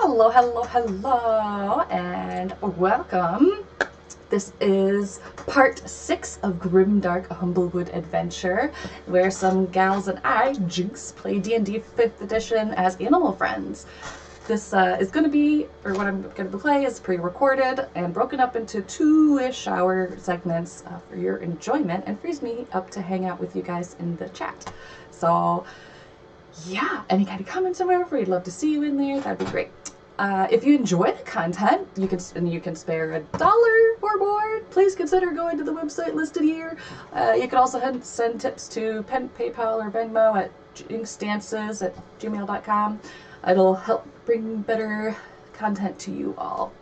Hello, hello, hello, and welcome. This is part 6 of GrimmDark, a Humblewood adventure, where some gals and I, Jinx, play D&D 5th edition as animal friends. This is going to be, or what I'm going to play is pre-recorded and broken up into 2-ish hour segments for your enjoyment, and frees me up to hang out with you guys in the chat. So yeah, any kind of comments or whatever, we'd love to see you in there. That'd be great. If you enjoy the content, you can spare $1 or more, please consider going to the website listed here. You can also send tips to PayPal or Venmo at jinxdances@gmail.com. It'll help bring better content to you all.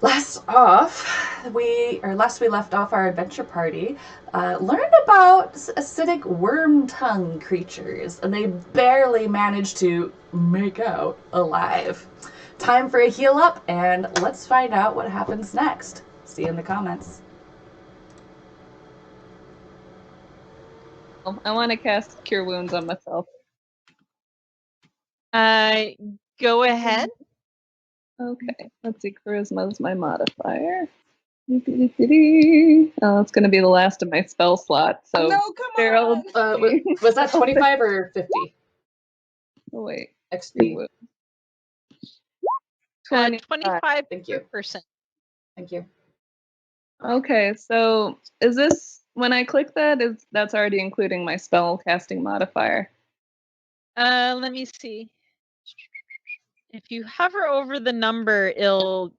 Last we left off, our adventure party learned about acidic worm tongue creatures, and they barely managed to make out alive. Time for a heal up, and let's find out what happens next. See you in the comments. I want to cast Cure Wounds on myself. Go ahead. Okay, let's see. Charisma is my modifier. Oh, it's going to be the last of my spell slot. So, no, come Gerald, on. Was that 25 or 50? Oh wait, XP. 25%. Thank you. Thank you. Okay, so is this when I click that? That's already including my spell casting modifier? Let me see. If you hover over the number, it'll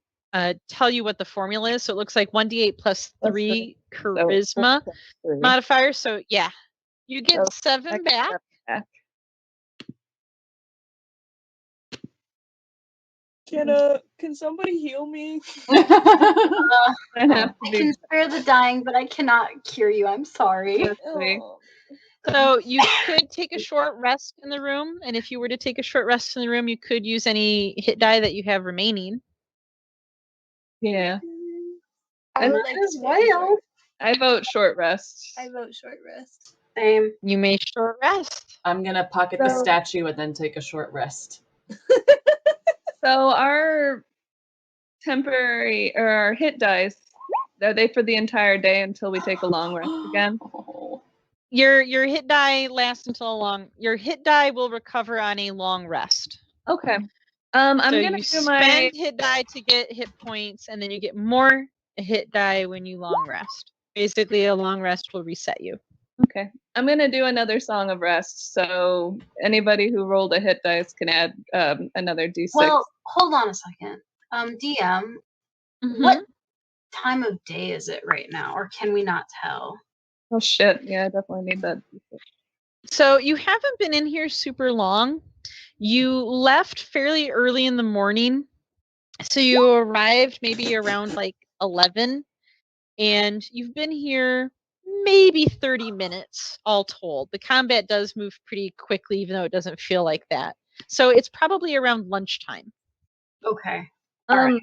tell you what the formula is. So it looks like 1d8 plus 3 charisma modifier. So yeah, you get 7 back. Can somebody heal me? I can spare the dying, but I cannot cure you. I'm sorry. So you could take a short rest in the room, and if you were to take a short rest in the room, you could use any hit die that you have remaining. Yeah. I would like as well. I vote short rest. I vote short rest. Same. You may short rest. I'm gonna pocket the statue and then take a short rest. So our temporary or our hit dice, are they for the entire day until we take a long rest again? Your hit die lasts until a long. Your hit die will recover on a long rest. Okay. I'm so gonna you do spend hit die to get hit points, and then you get more hit die when you long rest. Basically, a long rest will reset you. Okay. I'm gonna do another Song of Rest. So anybody who rolled a hit dice can add another d6. Well, hold on a second. DM, what time of day is it right now, or can we not tell? Oh shit! Yeah, I definitely need that. So you haven't been in here super long. You left fairly early in the morning, so you arrived maybe around like 11, and you've been here maybe 30 minutes all told. The combat does move pretty quickly, even though it doesn't feel like that. So it's probably around lunchtime. Okay. All right.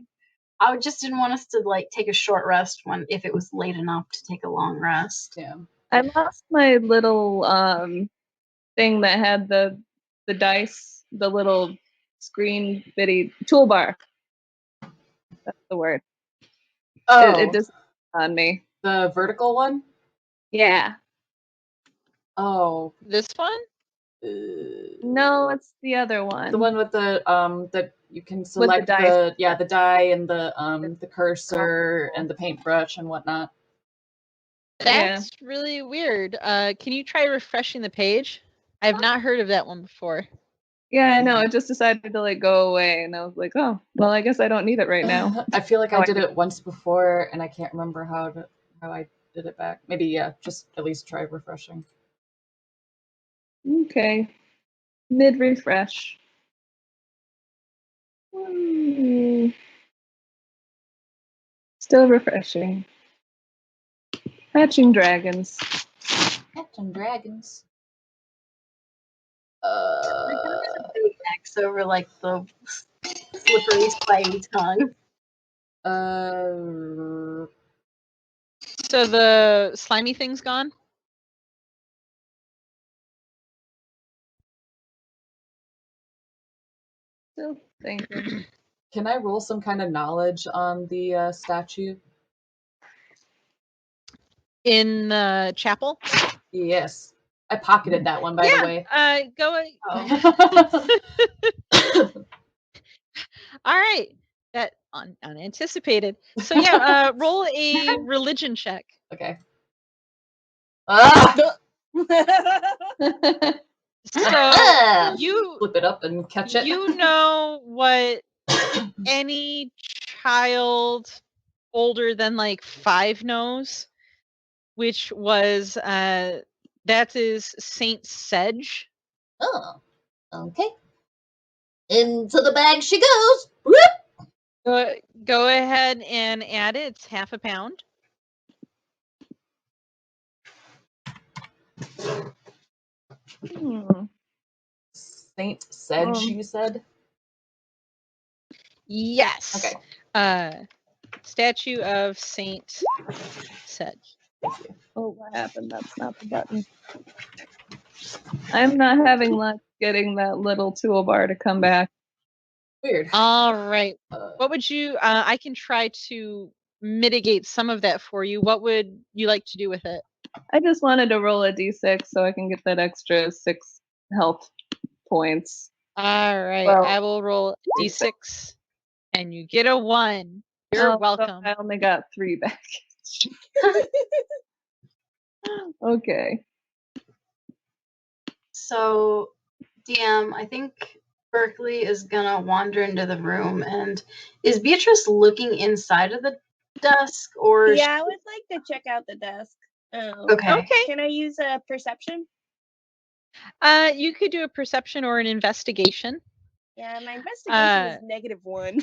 I just didn't want us to like take a short rest if it was late enough to take a long rest. Yeah. I lost my little thing that had the dice, the little screen bitty toolbar. That's the word. Oh, it just on me. The vertical one? Yeah. Oh, this one? No, it's the other one. The one with the that you can select the die and the cursor and the paintbrush and whatnot. That's really weird. Can you try refreshing the page? I've not heard of that one before. Yeah, I know. It just decided to like go away, and I was like, oh, well, I guess I don't need it right now. I feel like I did it once before, and I can't remember how I did it back. Maybe just at least try refreshing. Okay. Mid refresh. Still refreshing. Hatching dragons. Hatching dragons. Next over like the slippery, spidey tongue. So the slimy thing's gone? Still thinking. Can I roll some kind of knowledge on the statue? In the chapel? Yes. I pocketed that one, by the way. Go. All right. That unanticipated. So yeah, roll a religion check. Okay. Ah! So you Flip it up and catch it. You know what any child older than like 5 knows, which was that is Saint Sedge. Oh, okay. Into the bag she goes. Whoop! Go ahead and add it. It's half a pound. Saint Sedge, you said? Yes. Okay. Statue of Saint Sedge. Oh, what happened? That's not the button. I'm not having luck getting that little toolbar to come back. Weird. All right. What would you? I can try to mitigate some of that for you. What would you like to do with it? I just wanted to roll a d6 so I can get that extra 6 health points. All right. Well, I will roll d6, and you get a 1. You're welcome. So I only got 3 back. Okay. So, DM, I think Berkeley is gonna wander into the room, and is Beatrice looking inside of the desk, or? Yeah, I would like to check out the desk. Okay. Can I use a perception? You could do a perception or an investigation. Yeah, my investigation is -1.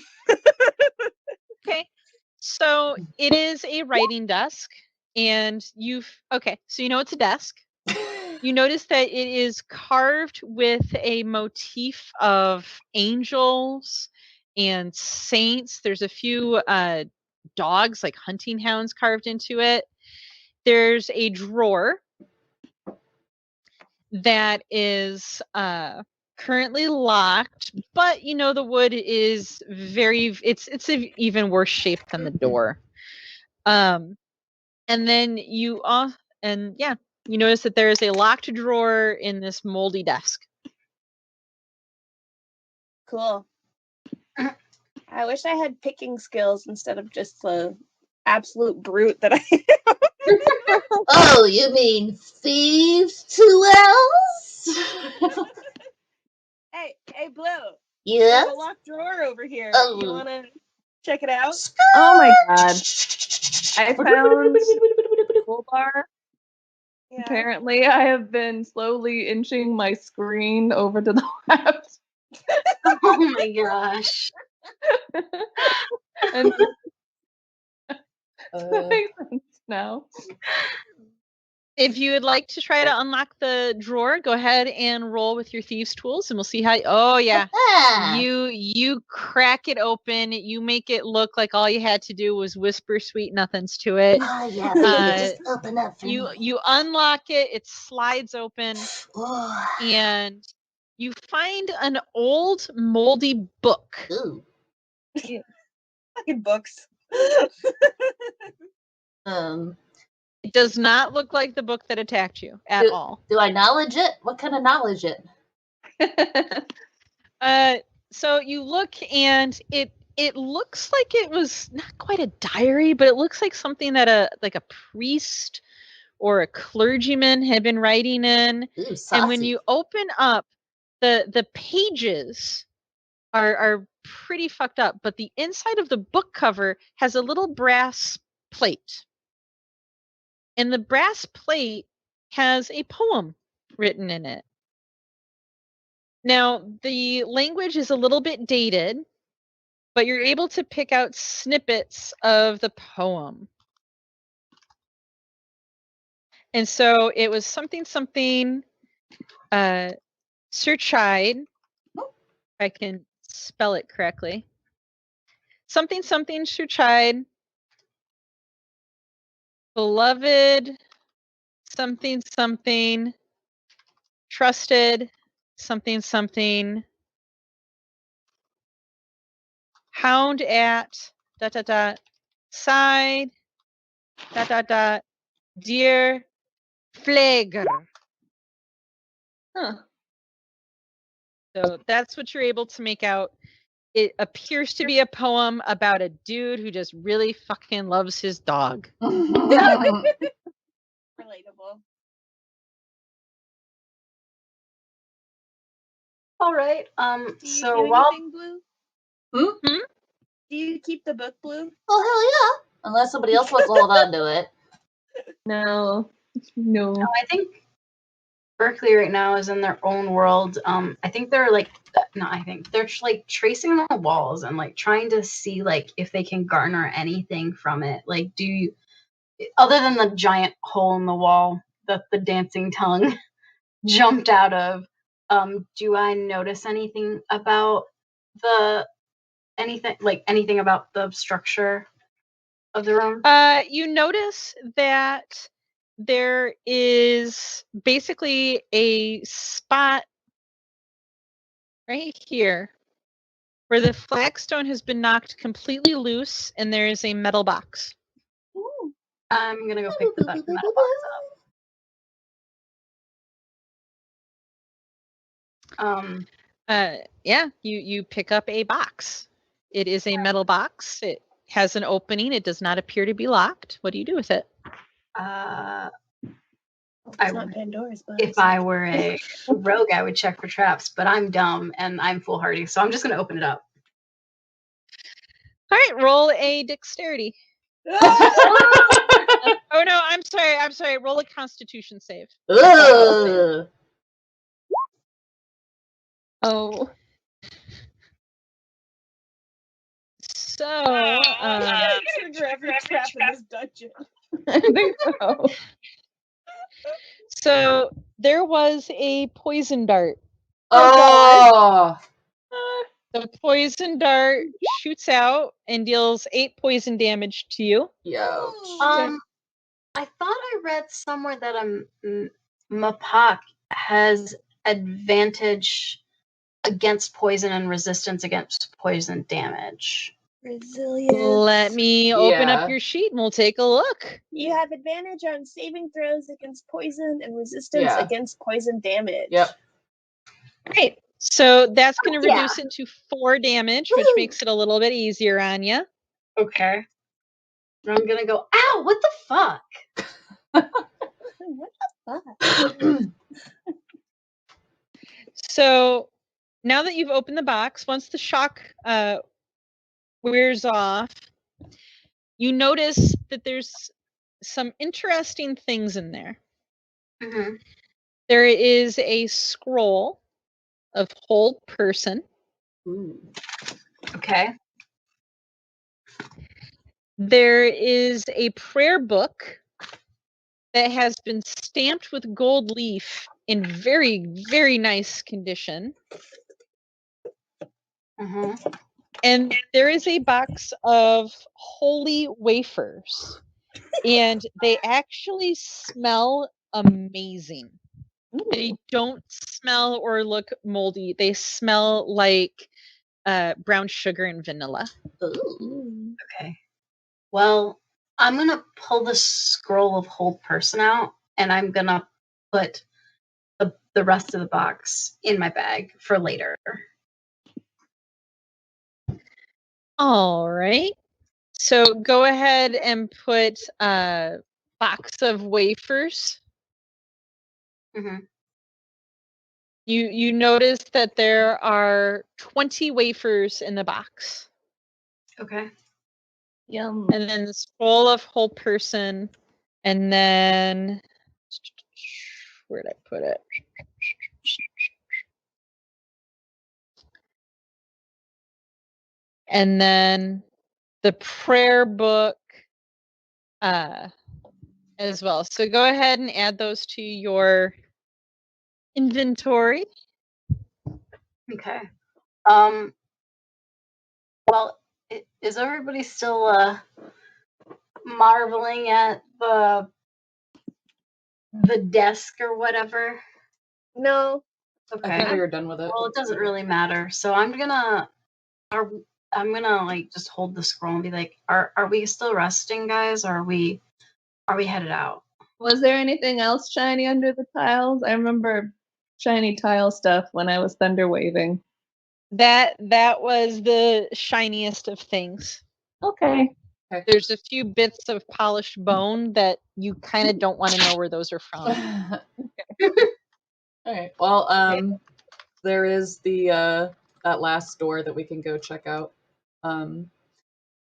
Okay. So it is a writing desk, and so you know it's a desk. You notice that it is carved with a motif of angels and saints. There's a few dogs, like hunting hounds, carved into it. There's a drawer that is currently locked, but you know the wood is it's an even worse shape than the door. And then you notice that there is a locked drawer in this moldy desk. Cool. I wish I had picking skills instead of just the absolute brute that I am. Oh, you mean thieves to elves? Hey, Blue. Yes? There's a locked drawer over here. Oh. You wanna check it out? Oh my god. I found the toolbar. Yeah. Apparently, I have been slowly inching my screen over to the left. Oh my gosh. And that makes sense now. If you would like to try to unlock the drawer, go ahead and roll with your thieves' tools, and we'll see how. Oh yeah, you crack it open. You make it look like all you had to do was whisper sweet nothings to it. Oh, yeah. Just open up for me. You unlock it. It slides open, Oh. and you find an old moldy book. Ooh. Fucking books. It does not look like the book that attacked you at all. Do I knowledge it? What kind of knowledge it? So you look, and it looks like it was not quite a diary, but it looks like something that a priest or a clergyman had been writing in. Ooh, and when you open up, the pages are pretty fucked up, but the inside of the book cover has a little brass plate. And the brass plate has a poem written in it. Now, the language is a little bit dated, but you're able to pick out snippets of the poem. And so it was something, Sir Chide, if I can spell it correctly. Something, Sir Chide, beloved, something, trusted, something. Hound at ... side ... dear Flager. Huh. So that's what you're able to make out. It appears to be a poem about a dude who just really fucking loves his dog. Relatable. All right. Do you So do while anything, Blue? Hmm? Do you keep the book, Blue? Oh, hell yeah. Unless somebody else wants to hold on to it. No. No. I think Berkeley right now is in their own world. I think they're like, no, I think they're like tracing the walls and like trying to see like if they can garner anything from it. Like, do you, other than the giant hole in the wall that the dancing tongue jumped out of, do I notice anything about anything about the structure of the room? You notice that there is basically a spot right here where the flagstone has been knocked completely loose and there is a metal box. Ooh. I'm gonna go pick the metal box up. Yeah, you pick up a box. It is a metal box. It has an opening. It does not appear to be locked. What do you do with it? It's not Pandora's box. If I were a rogue, I would check for traps, but I'm dumb and I'm foolhardy, so I'm just gonna open it up. All right, roll a dexterity. Oh no, I'm sorry. Roll a Constitution save. Ugh. Oh. So, Trigger every trap in this dungeon. I think so. so there was a poison dart. Oh, The poison dart shoots out and deals 8 poison damage to you. yo. I thought I read somewhere that Mapak has advantage against poison and resistance against poison damage. Resilience. Let me open Yeah. up your sheet and we'll take a look. You have advantage on saving throws against poison and resistance Yeah. against poison damage. Yep. Great. So that's going to Yeah. reduce it to 4 damage, which Woohoo. makes it a little bit easier on you. Okay. I'm gonna go, ow, what the fuck? What the fuck? So now that you've opened the box, once the shock wears off, you notice that there's some interesting things in there. Mm-hmm. There is a scroll of hold person. Ooh. Okay. There is a prayer book that has been stamped with gold leaf in very, very nice condition. Mm-hmm. And there is a box of holy wafers. And they actually smell amazing. They don't smell or look moldy. They smell like brown sugar and vanilla. Ooh. Okay. Well, I'm gonna pull the scroll of hold person out, and I'm gonna put the rest of the box in my bag for later. All right. So go ahead and put a box of wafers. Mm-hmm. You notice that there are 20 wafers in the box. Okay. Yum. And then the scroll of whole person. And then where did I put it? And then the prayer book as well. So go ahead and add those to your inventory. Okay. Well, is everybody still marveling at the desk or whatever? No. I Okay. thought we were done with it. Well, it doesn't really matter. So I'm gonna. I'm gonna like just hold the scroll and be like, are we still resting, guys? Or are we headed out? Was there anything else shiny under the tiles? I remember shiny tile stuff when I was thunder waving. That was the shiniest of things. Okay. There's a few bits of polished bone that you kind of don't want to know where those are from. Alright, well, there is the that last door that we can go check out. The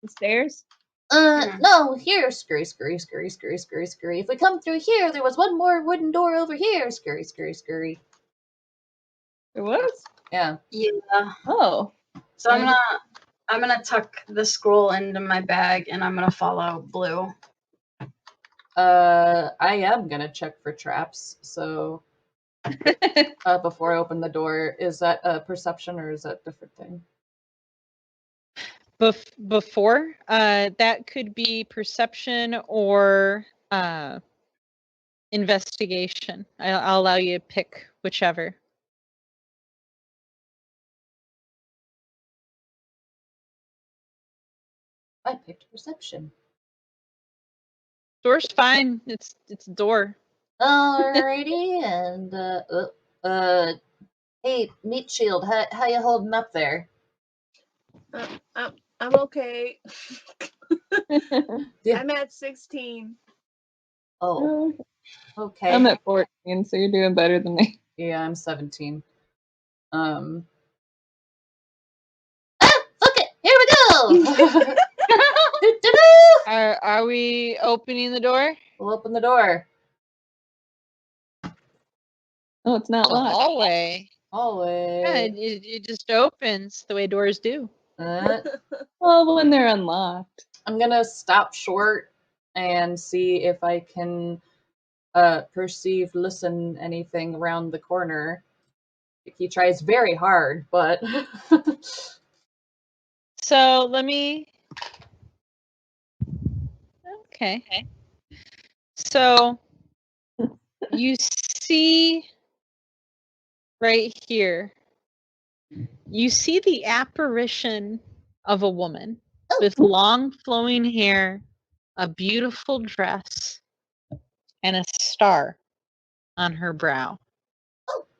stairs? No, here, scurry. If we come through here, there was one more wooden door over here, scurry. There was? Yeah. Yeah. Oh. So I'm gonna tuck the scroll into my bag and I'm gonna follow Blue. I am gonna check for traps, so before I open the door. Is that a perception or is that a different thing? Before, that could be perception or investigation. I'll allow you to pick whichever. I picked perception. Door's fine. It's a door. Alrighty, and hey, Meat Shield, how you holding up there? I'm okay. Yeah. I'm at 16. Oh, Okay. I'm at 14, so you're doing better than me. Yeah, I'm 17. fuck it, here we go. Doo-doo-doo. Are we opening the door? We'll open the door. Oh, it's not The locked. hallway. Yeah, Hallway. it just opens the way doors do. Well, when they're unlocked. I'm gonna stop short and see if I can perceive, listen anything around the corner. He tries very hard, but So let me. Okay. So you see right here, you see the apparition of a woman with long flowing hair, a beautiful dress, and a star on her brow.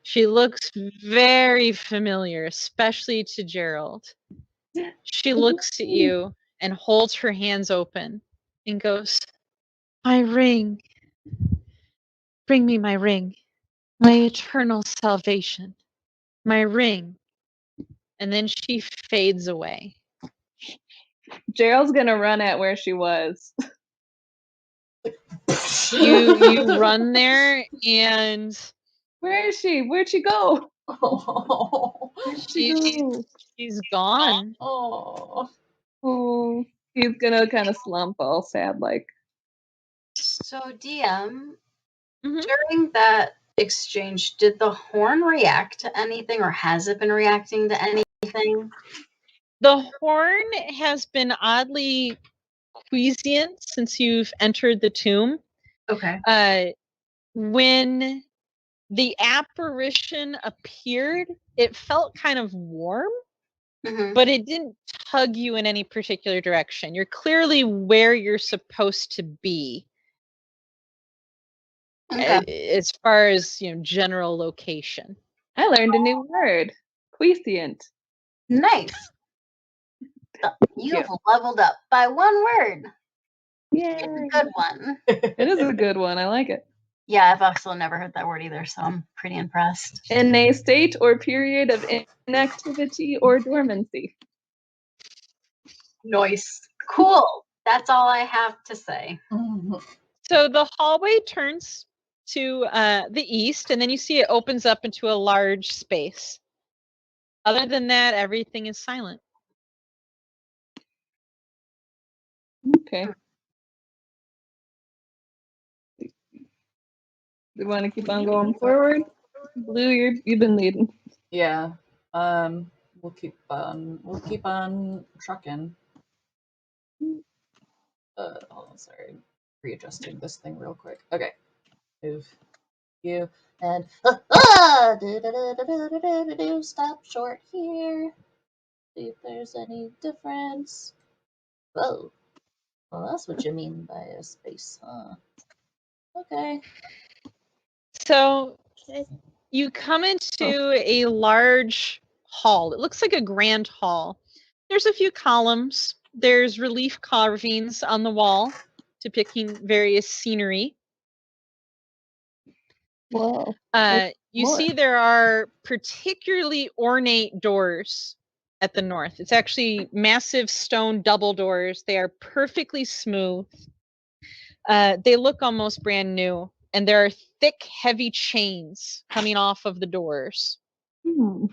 She looks very familiar, especially to Gerald. She looks at you and holds her hands open and goes, "My ring. Bring me my ring. My eternal salvation. My ring." And then she fades away. Gerald's gonna run at where she was. You run there and Where is she? Where'd she go? she's gone. Oh. Oh, he's gonna kind of slump all sad like. So DM, Mhm. during that exchange, did the horn react to anything or has it been reacting to anything? The horn has been oddly quiescent since you've entered the tomb. Okay. When the apparition appeared, it felt kind of warm, Mhm. but it didn't tug you in any particular direction. You're clearly where you're supposed to be. Okay. As far as general location. I learned a new word. Quiescent. Nice. You've leveled up by one word. Yeah. It's a good one. It is a good one. I like it. Yeah, I've also never heard that word either, so I'm pretty impressed. In a state or period of inactivity or dormancy. Nice. Cool. That's all I have to say. So the hallway turns to the east, and then you see it opens up into a large space. Other than that, everything is silent. Okay. We want to keep on going forward. Blue, you've been leading. Yeah. We'll keep on trucking. Hold on, sorry. Readjusting this thing real quick. Okay. Move you And stop short here. see if there's any difference. Whoa. Well, that's what you mean by a space, huh? Okay. So Okay. you come into a large hall. It looks like a grand hall. There's a few columns. There's relief carvings on the wall depicting various scenery. Whoa. You more. see there are particularly ornate doors at the north. It's actually massive stone double doors. They are perfectly smooth. They look almost brand new. And there are thick, heavy chains coming off of the doors. Hmm.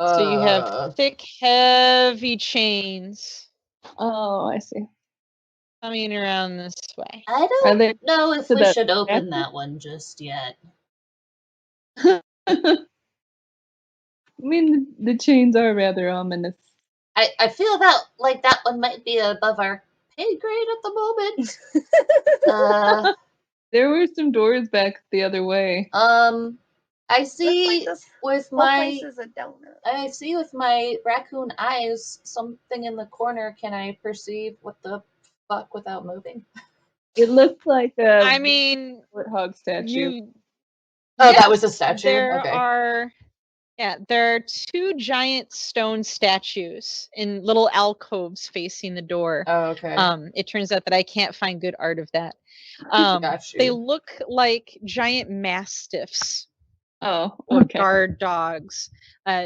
So you have thick, heavy chains Oh, I see. coming around this way. I Are don't they know if to we the should open bathroom? that one just yet. I mean, the chains are rather ominous. I feel like that one might be above our pay grade at the moment. There were some doors back the other way. I Looks see like this with whole my place is a donut. I see with my raccoon eyes something in the corner. Can I perceive what the fuck without moving? It looks like a I mean, warthog statue. you. Oh, yes, that was a statue? There Okay. are. Yeah, there are two giant stone statues in little alcoves facing the door. Oh, okay. It turns out that I can't find good art of that. Got you. They look like giant mastiffs Oh, or okay. guard dogs,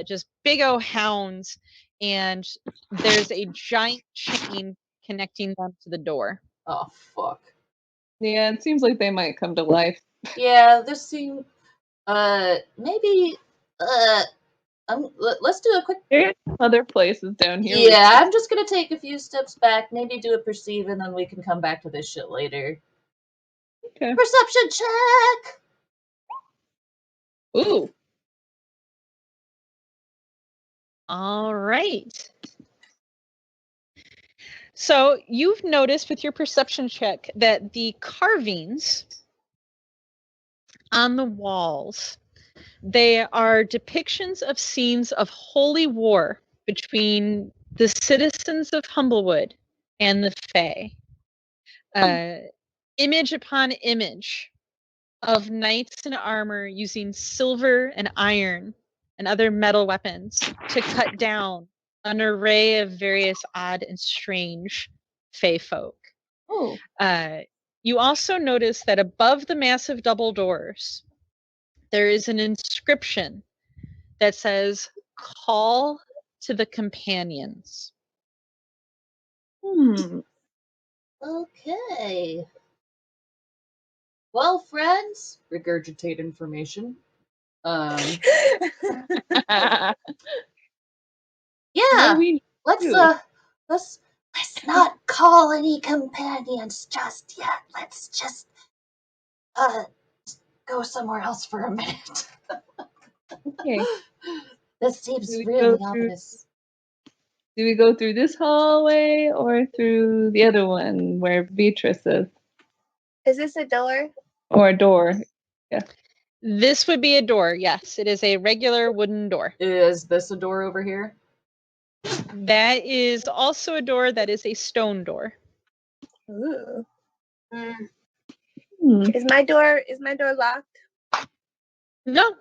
just big old hounds, and there's a giant chain connecting them to the door. Oh, fuck. Yeah, it seems like they might come to life. Yeah, this seems. Maybe. Let's do a quick. There's other places down here. Yeah, I'm just gonna take a few steps back, maybe do a perceive, and then we can come back to this shit later. Okay. Perception check! Ooh. All right. So you've noticed with your perception check that the carvings on the walls, they are depictions of scenes of holy war between the citizens of Humblewood and the Fae. Image upon image of knights in armor using silver and iron and other metal weapons to cut down an array of various odd and strange Fae folk. Oh. You also notice that above the massive double doors, there is an inscription that says, "Call to the companions." Okay. Well, friends, regurgitate information. Yeah, let's not call any companions just yet. Let's just go somewhere else for a minute. Okay. This seems Do we really go through- ominous. Do we go through this hallway or through the other one where Beatrice is? Is this a door? Or a door? Yeah. This would be a door, yes. It is a regular wooden door. Is this a door over here? That is also a door that is a stone door. Ooh. Hmm. Is my door locked? No.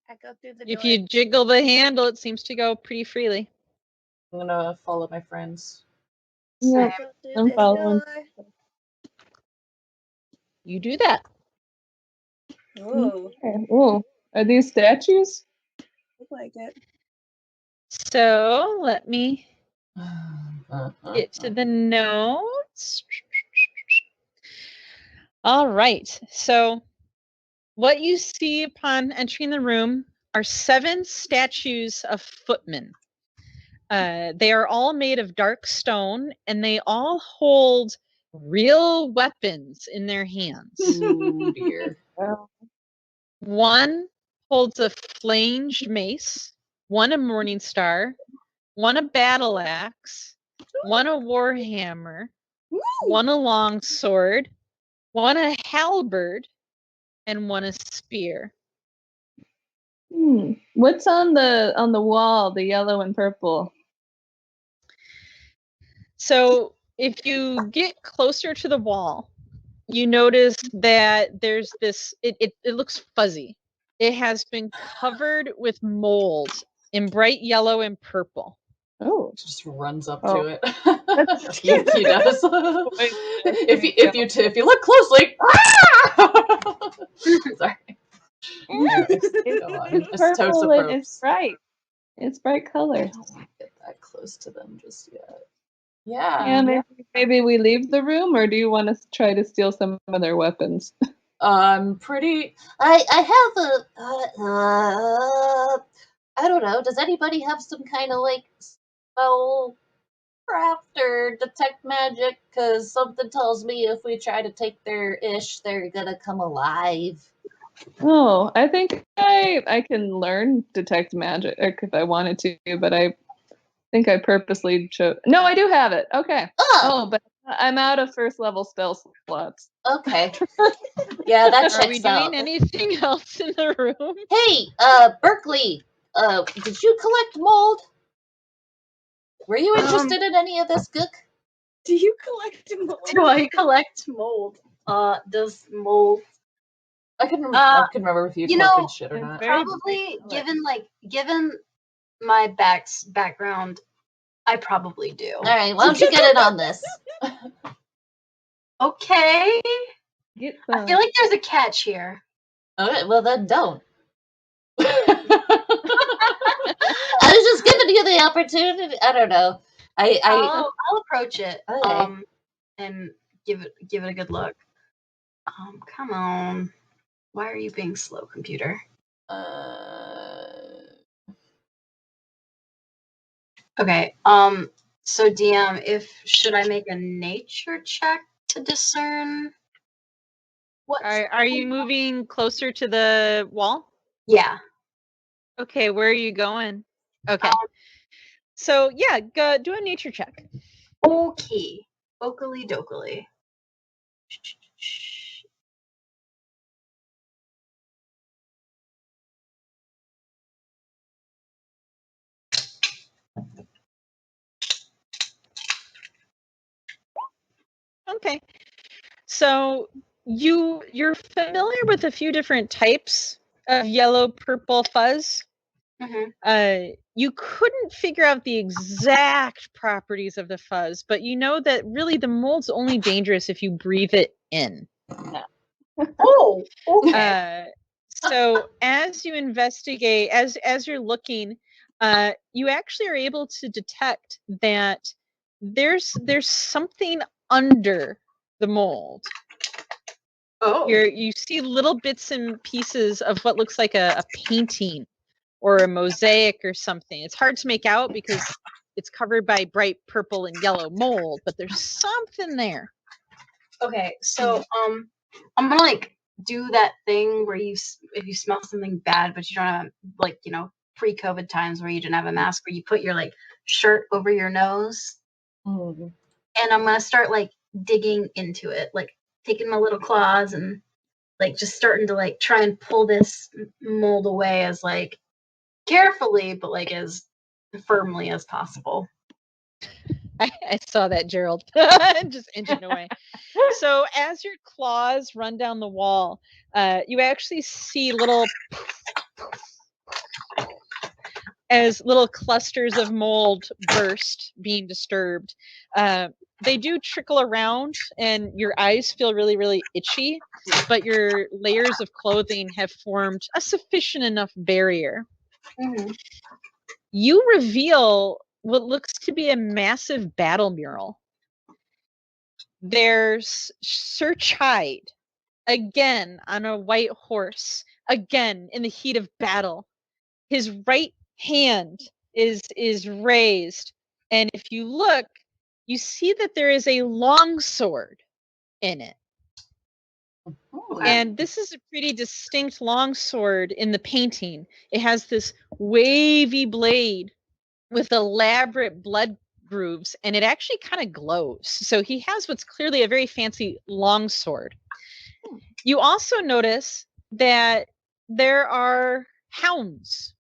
I go through the door. If you jiggle the handle, it seems to go pretty freely. I'm gonna follow my friends. Yeah. I go through I'm this following. door. You do that. Ooh, Okay. Oh, are these statues? look like it. So let me get to the notes. All right. So what you see upon entering the room are 7 statues of footmen. They are all made of dark stone, and they all hold real weapons in their hands. Oh dear. Well, One holds a flanged mace, one a morning star, one a battle axe, one a warhammer, one a long sword, one a halberd, and one a spear. What's on the wall, the yellow and purple? So if you get closer to the wall, you notice that there's this, it looks fuzzy. It has been covered with mold in bright yellow and purple. Oh. Just runs up Oh. to it. That's he does. if you look closely. Sorry. It's Go on. purple and it's bright. It's bright color. I don't want to get that close to them just yet. Yeah. Yeah, maybe we leave the room, or do you want to try to steal some of their weapons? Pretty. I have I don't know. Does anybody have some kind of like spell craft or detect magic? Because something tells me if we try to take their ish, they're gonna come alive. Oh, I think I can learn detect magic if I wanted to, but I think I purposely chose. No, I do have it. Okay. Oh, but I'm out of first level spell slots. Okay. Yeah, that checks out. Are we doing anything else in the room? Hey, Berkeley, did you collect mold? Were you interested in any of this gook? Do you collect mold? Do I collect mold? Does mold? I can remember if you collected shit or not. Probably, given my background, I probably do. All right, why don't you get in on this? Okay. I feel like there's a catch here. Okay, well then don't. I was just giving you the opportunity. I don't know. I'll approach it. Okay. And give it a good look. Come on. Why are you being slow, computer? Okay. So DM, should I make a nature check to discern what? Are you moving closer to the wall? Yeah. Okay, where are you going? Okay. So yeah, go do a nature check. Okay. Okily dokily. Okay. So you're familiar with a few different types of yellow purple fuzz. Mm-hmm. You couldn't figure out the exact properties of the fuzz, but you know that really the mold's only dangerous if you breathe it in. Oh, okay. So as you investigate, as you're looking, you actually are able to detect that there's something under the mold. Oh. You see little bits and pieces of what looks like a painting or a mosaic or something. It's hard to make out because it's covered by bright purple and yellow mold, but there's something there. Okay, so I'm gonna do that thing where if you smell something bad, but you don't have pre-COVID times where you didn't have a mask, where you put your shirt over your nose, and I'm gonna start digging into it, taking my little claws and just starting to try and pull this mold away as carefully, but as firmly as possible. I saw that, Gerald. Just inching away. So as your claws run down the wall, you actually see as little clusters of mold burst, being disturbed. They do trickle around, and your eyes feel really, really itchy, but your layers of clothing have formed a sufficient enough barrier. Mm-hmm. You reveal what looks to be a massive battle mural. There's Sir Chide, again on a white horse, again in the heat of battle. His right hand is raised, and if you look, you see that there is a long sword in it. Okay. And this is a pretty distinct long sword in the painting. It has this wavy blade with elaborate blood grooves, and it actually kind of glows. So he has what's clearly a very fancy long sword. You also notice that there are hounds,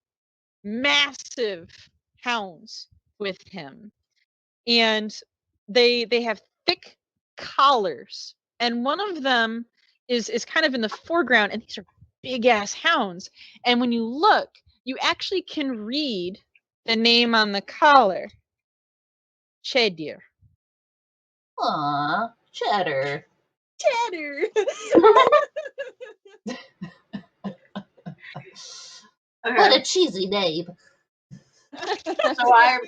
massive hounds with him. And they have thick collars. And one of them is kind of in the foreground, and these are big ass hounds. And when you look, you actually can read the name on the collar. Chedir. Aw, Cheddar. Cheddar. What Okay. a cheesy name. So I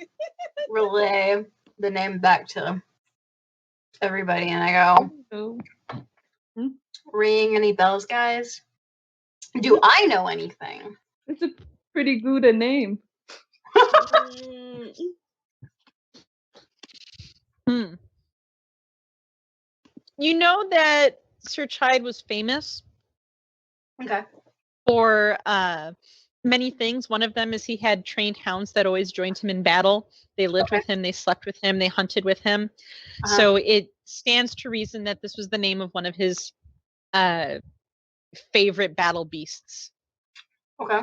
relay the name back to everybody, and I go, Oh, ring any bells, guys? Do I know anything? it's a pretty good a name. Hmm. You know that Sir Chide was famous Okay. for many things. One of them is he had trained hounds that always joined him in battle. They lived with him, they slept with him, they hunted with him. So it stands to reason that this was the name of one of his favorite battle beasts. Okay.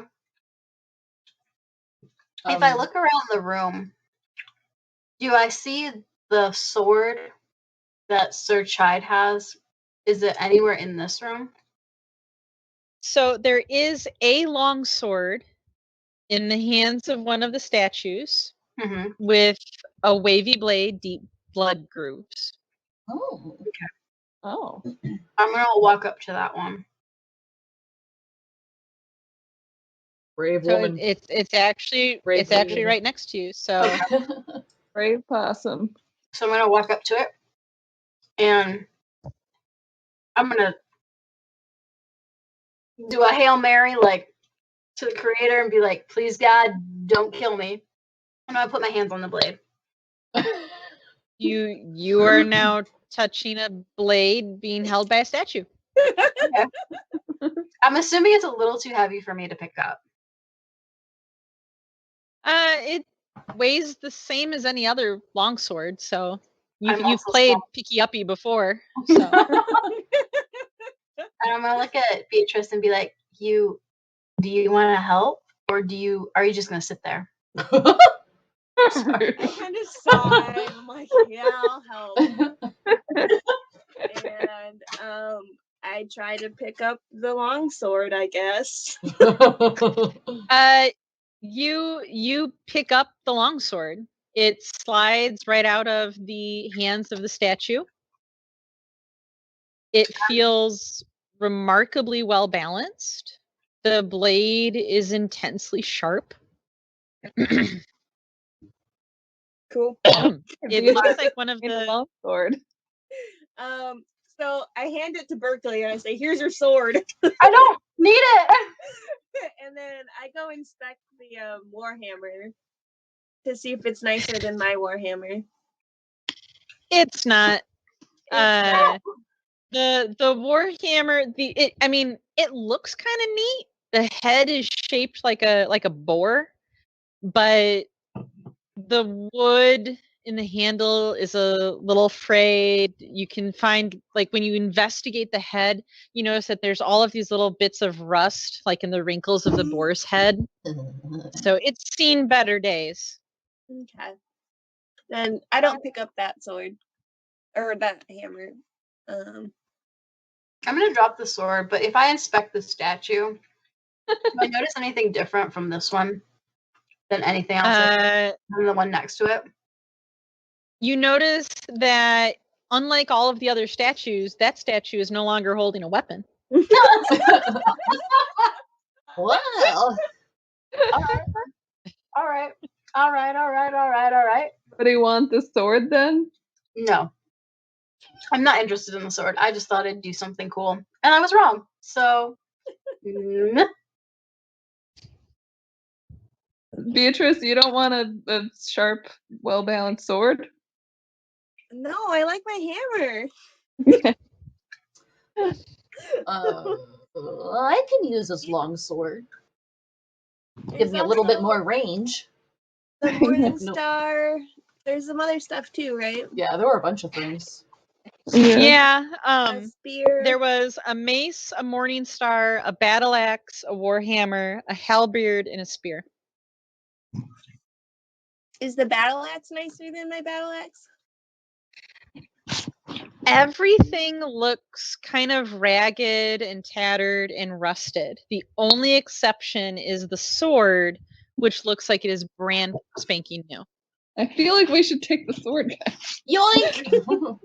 If I look around the room, do I see the sword that Sir Chide has? Is it anywhere in this room? So there is a long sword in the hands of one of the statues Mm-hmm. with a wavy blade, deep blood grooves. Oh. Oh. I'm gonna walk up to that one. Brave So woman. it's actually Brave woman. right next to you. So Brave possum. So I'm gonna walk up to it, and I'm gonna do a Hail Mary, like, to the creator and be like, please God, don't kill me. And I put my hands on the blade. you are now touching a blade being held by a statue. Okay. I'm assuming it's a little too heavy for me to pick up. It weighs the same as any other longsword, so you've also played small. picky uppy before. So And I'm gonna look at Beatrice and be like, do you want to help, or are you just gonna sit there? I kind of sigh. I'm like, yeah, I'll help. And I try to pick up the longsword, I guess. you pick up the longsword. It slides right out of the hands of the statue. It feels remarkably well balanced. The blade is intensely sharp. Cool. It looks like one of In a the long sword. So I hand it to Berkeley and I say, "Here's your sword." I don't need it. And then I go inspect the warhammer to see if it's nicer than my warhammer. It's not. It's The warhammer. It looks kind of neat. The head is shaped like a boar, but the wood in the handle is a little frayed. You can find, like, when you investigate the head, you notice that there's all of these little bits of rust, like in the wrinkles of the boar's head. So it's seen better days. okay. Then I don't pick up that sword or that hammer. I'm gonna drop the sword, but if I inspect the statue, do I notice anything different from this one than anything else than the one next to it? You notice that, unlike all of the other statues, that statue is no longer holding a weapon. Wow. All right. But do you want the sword then? No. I'm not interested in the sword. I just thought it'd do something cool. And I was wrong. So Beatrice, you don't want a sharp, well-balanced sword? No, I like my hammer. I can use this long sword. Give me a little bit more range. The Morning Star. There's some other stuff too, right? Yeah, there were a bunch of things. Yeah. A spear. There was a mace, a morning star, a battle axe, a warhammer, a halberd, and a spear. Is the battle axe nicer than my battle axe? Everything looks kind of ragged and tattered and rusted. The only exception is the sword, which looks like it is brand spanking new. I feel like we should take the sword back. Yoink!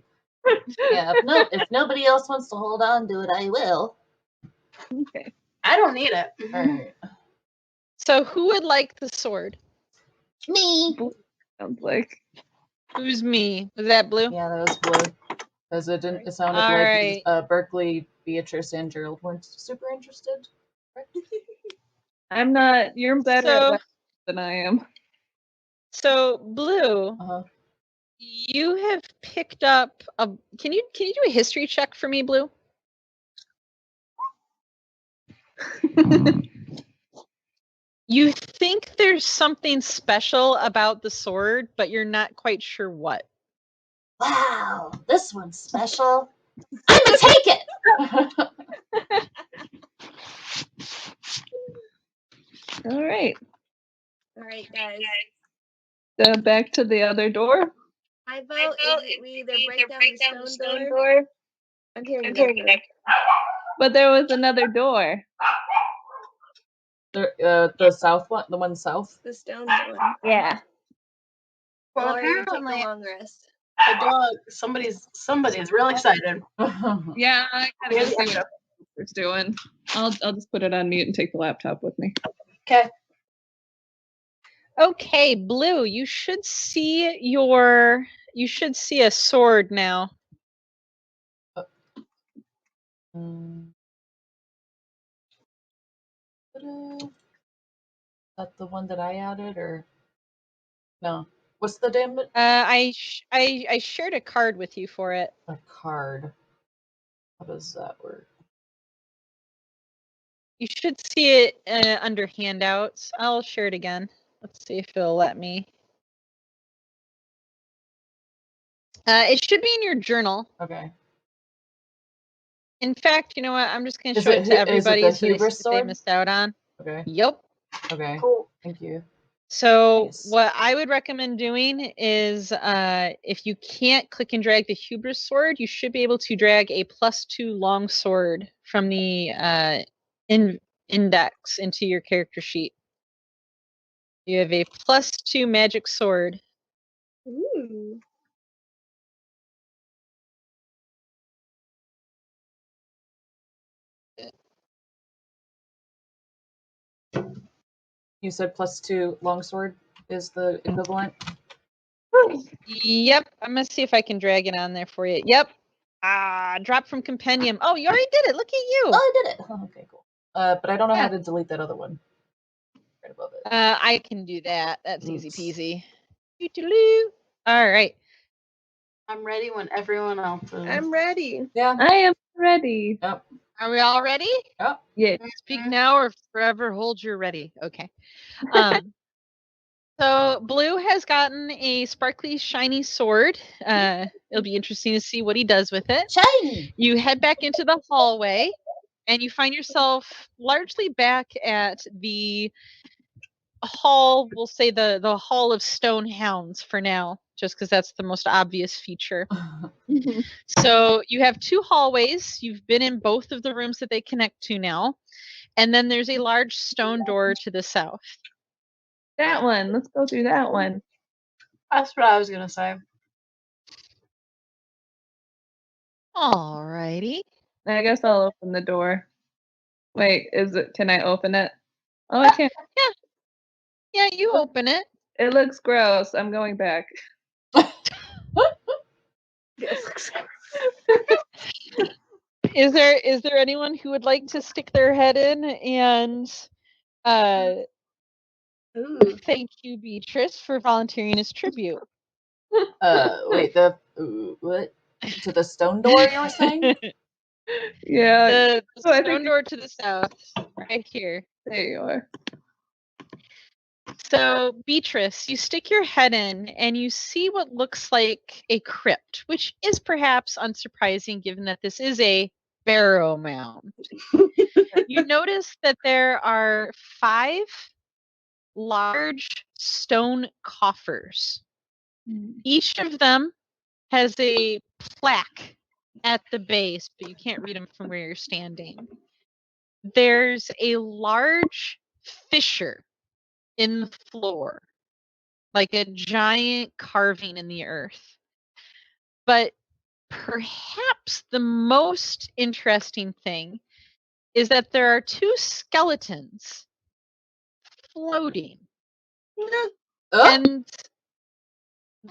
Yeah, if nobody else wants to hold on to it, I will. Okay. I don't need it. Alright. So who would like the sword? Me! Sounds like. Who's me? Was that Blue? Yeah, that was Blue. Because it sounded All like right. Berkeley, Beatrice, and Gerald weren't super interested. I'm not. You're better at So, weapons than I am. so Blue, Uh-huh. you have picked up a. Can you do a history check for me, Blue? You think there's something special about the sword, but you're not quite sure what. Wow, this one's special. I'm gonna take it! All right. All right, guys. Back to the other door. I vote we either break down the stone door. I'm hearing nothing. But there was another door. The south one, the one south. The stone one. Yeah. Well, Or you take apparently, a long rest. the dog. Somebody's real excited. Yeah, I gotta go see what it's doing. I'll just put it on mute and take the laptop with me. Okay. Okay, Blue, you should see a sword now. That the one that I added, or no? What's the damage? I shared a card with you for it. A card. How does that work? You should see it under handouts. I'll share it again. Let's see if it'll let me. It should be in your journal. Okay. In fact, you know what? I'm just going to Is show it it to hu- is it everybody the so they see hubris what they sword? missed out on. Okay. Yep. Okay. Cool. Thank you. So Nice. what I would recommend doing is if you can't click and drag the hubris sword, you should be able to drag a +2 long sword from the index into your character sheet. You have a +2 magic sword. Ooh. You said +2 longsword is the equivalent. Yep. I'm gonna see if I can drag it on there for you. Yep. Drop from compendium. Oh, you already did it. Look at you. Oh, I did it. Oh, okay, cool. But I don't know Yeah. how to delete that other one. Right above it. I can do that. That's Oops. easy peasy. Doo-doo-doo. All right. I'm ready when everyone else is. I'm ready. Yeah. I am ready. Yep. Are we all ready? Yep. Yeah. Speak now or forever hold your ready. Okay. So Blue has gotten a sparkly, shiny sword. It'll be interesting to see what he does with it. Shiny! You head back into the hallway, and you find yourself largely back at the hall. We'll say the hall of stone hounds for now, just because that's the most obvious feature. So you have 2 hallways. You've been in both of the rooms that they connect to now. And then there's a large stone door to the south. That one. Let's go through that one. That's what I was gonna say. Alrighty. I guess I'll open the door. Wait, can I open it? Oh, I can't. Yeah, you open it. It looks gross. I'm going back. Is there anyone who would like to stick their head in and Ooh. thank you, Beatrice, for volunteering as tribute? Wait, what? To the stone door you were saying? Yeah. The Oh, I stone think door to the south, right here. there you are. So, Beatrice, you stick your head in and you see what looks like a crypt, which is perhaps unsurprising given that this is a barrow mound. You notice that there are 5 large stone coffers. Each of them has a plaque at the base, but you can't read them from where you're standing. There's a large fissure in the floor, like a giant carving in the earth. But perhaps the most interesting thing is that there are 2 skeletons floating. And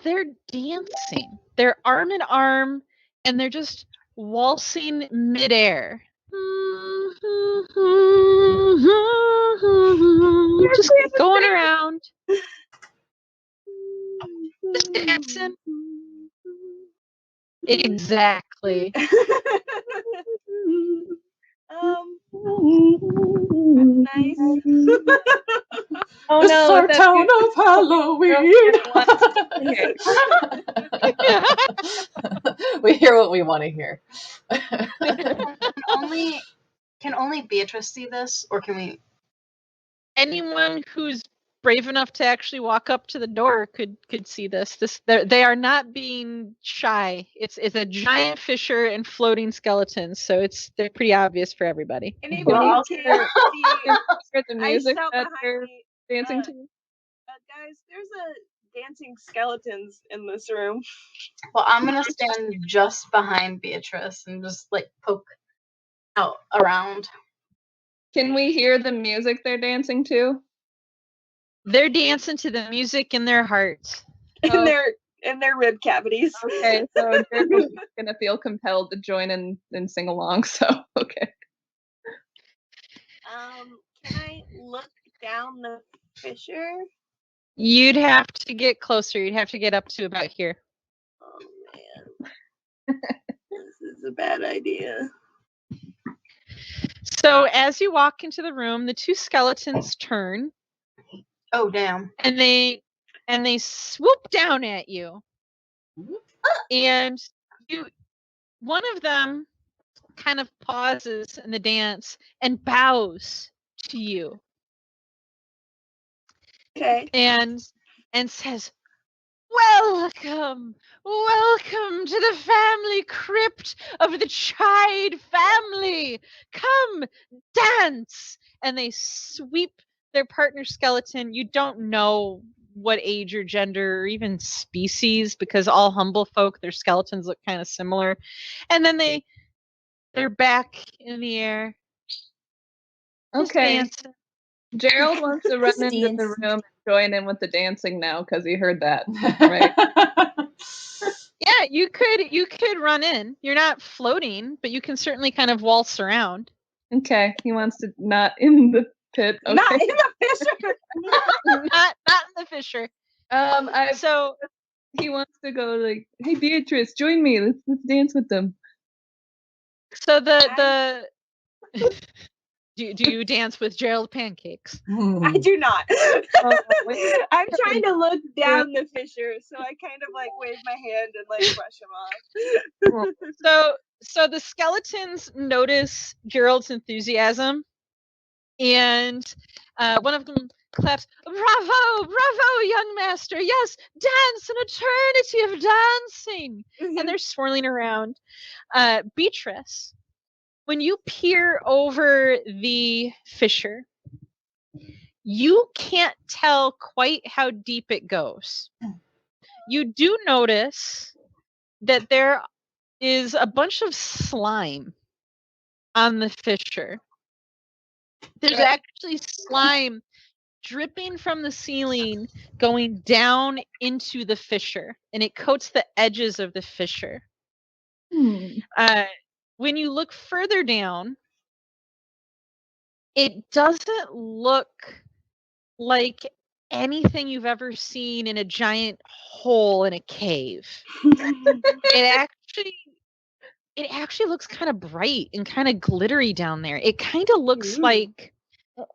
they're dancing. They're arm in arm and they're just waltzing midair. Just going around. Just dancing. Exactly. That's nice. Oh It's no, our town of Halloween. We hear what we want to hear. Can only Beatrice see this, or can we? Anyone who's brave enough to actually walk up to the door could see this. They are not being shy. It's a giant fissure and floating skeletons, so they're pretty obvious for everybody. And if Well, you I'll can't hear the I music shout that behind they're me, dancing to. guys, there's a dancing skeletons in this room. Well, I'm gonna stand just behind Beatrice and just like poke out around. Can we hear the music they're dancing to? They're dancing to the music in their hearts. In their rib cavities. Okay, so Gertrude's gonna feel compelled to join in and sing along. So okay. Can I look down the fissure? You'd have to get closer. You'd have to get up to about here. Oh man, this is a bad idea. So as you walk into the room, the 2 skeletons turn. Oh damn! And they swoop down at you. And one of them kind of pauses in the dance and bows to you. Okay. And says, welcome to the family crypt of the Chide family. Come, dance. And they sweep their partner skeleton. You don't know what age or gender or even species, because all humble folk, their skeletons look kind of similar. And then they're back in the air. Okay. Gerald wants to run into the room and join in with the dancing now because he heard that, right? Yeah, you could run in. You're not floating, but you can certainly kind of waltz around. Okay, he wants to not in the pit. Okay. Not in the fissure. not in the fissure. So he wants to go like, hey Beatrice, join me. Let's dance with them. So the do you dance with Gerald pancakes? I do not. I'm trying to look down the fissure, so I kind of like wave my hand and like brush them off. So the skeletons notice Gerald's enthusiasm, and one of them claps, bravo, young master. Yes, dance, an eternity of dancing. And they're swirling around. Beatrice, when you peer over the fissure, you can't tell quite how deep it goes. You do notice that there is a bunch of slime on the fissure. There's actually slime dripping from the ceiling going down into the fissure, and it coats the edges of the fissure. When you look further down, it doesn't look like anything you've ever seen in a giant hole in a cave. It actually looks kind of bright and kind of glittery down there. It kind of looks like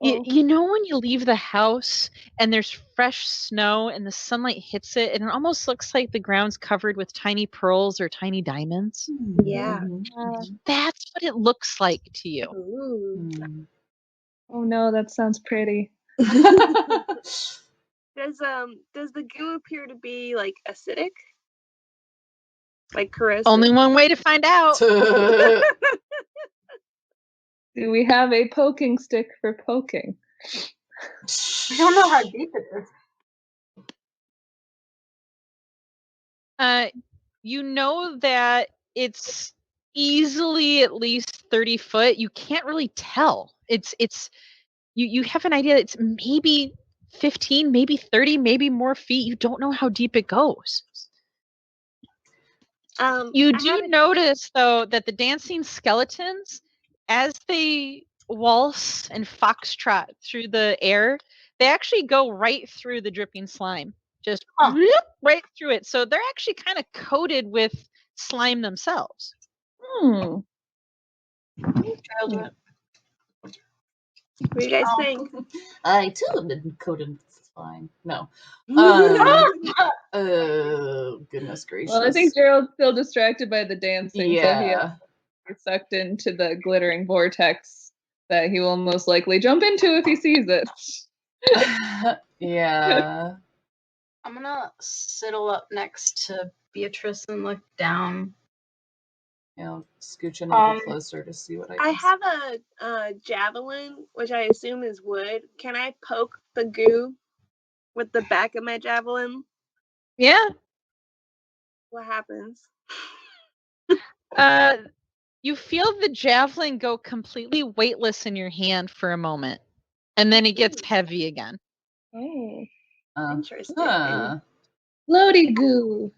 You know when you leave the house and there's fresh snow and the sunlight hits it and it almost looks like the ground's covered with tiny pearls or tiny diamonds? Yeah. That's what it looks like to you. Ooh. Oh no, that sounds pretty. Does the goo appear to be like acidic? Like corrosive? Only one way to find out. Do we have a poking stick for poking? I don't know how deep it is. You know that it's easily at least 30 foot. You can't really tell. You have an idea it's maybe 15, maybe 30, maybe more feet. You don't know how deep it goes. You do notice though that the dancing skeletons, as they waltz and foxtrot through the air, they actually go right through the dripping slime. Just right through it. So they're actually kind of coated with slime themselves. Hmm. What do you guys think? I too have been coated in slime. No. Goodness gracious. Well, I think Gerald's still distracted by the dancing, so he Yeah. gets sucked into the glittering vortex that he will most likely jump into if he sees it. Yeah. I'm gonna sidle up next to Beatrice and look down. I'll scooch in a little closer to see what I can I have a javelin, which I assume is wood. Can I poke the goo with the back of my javelin? Yeah. What happens? You feel the javelin go completely weightless in your hand for a moment, and then it gets heavy again. Oh. Interesting. Floaty goo.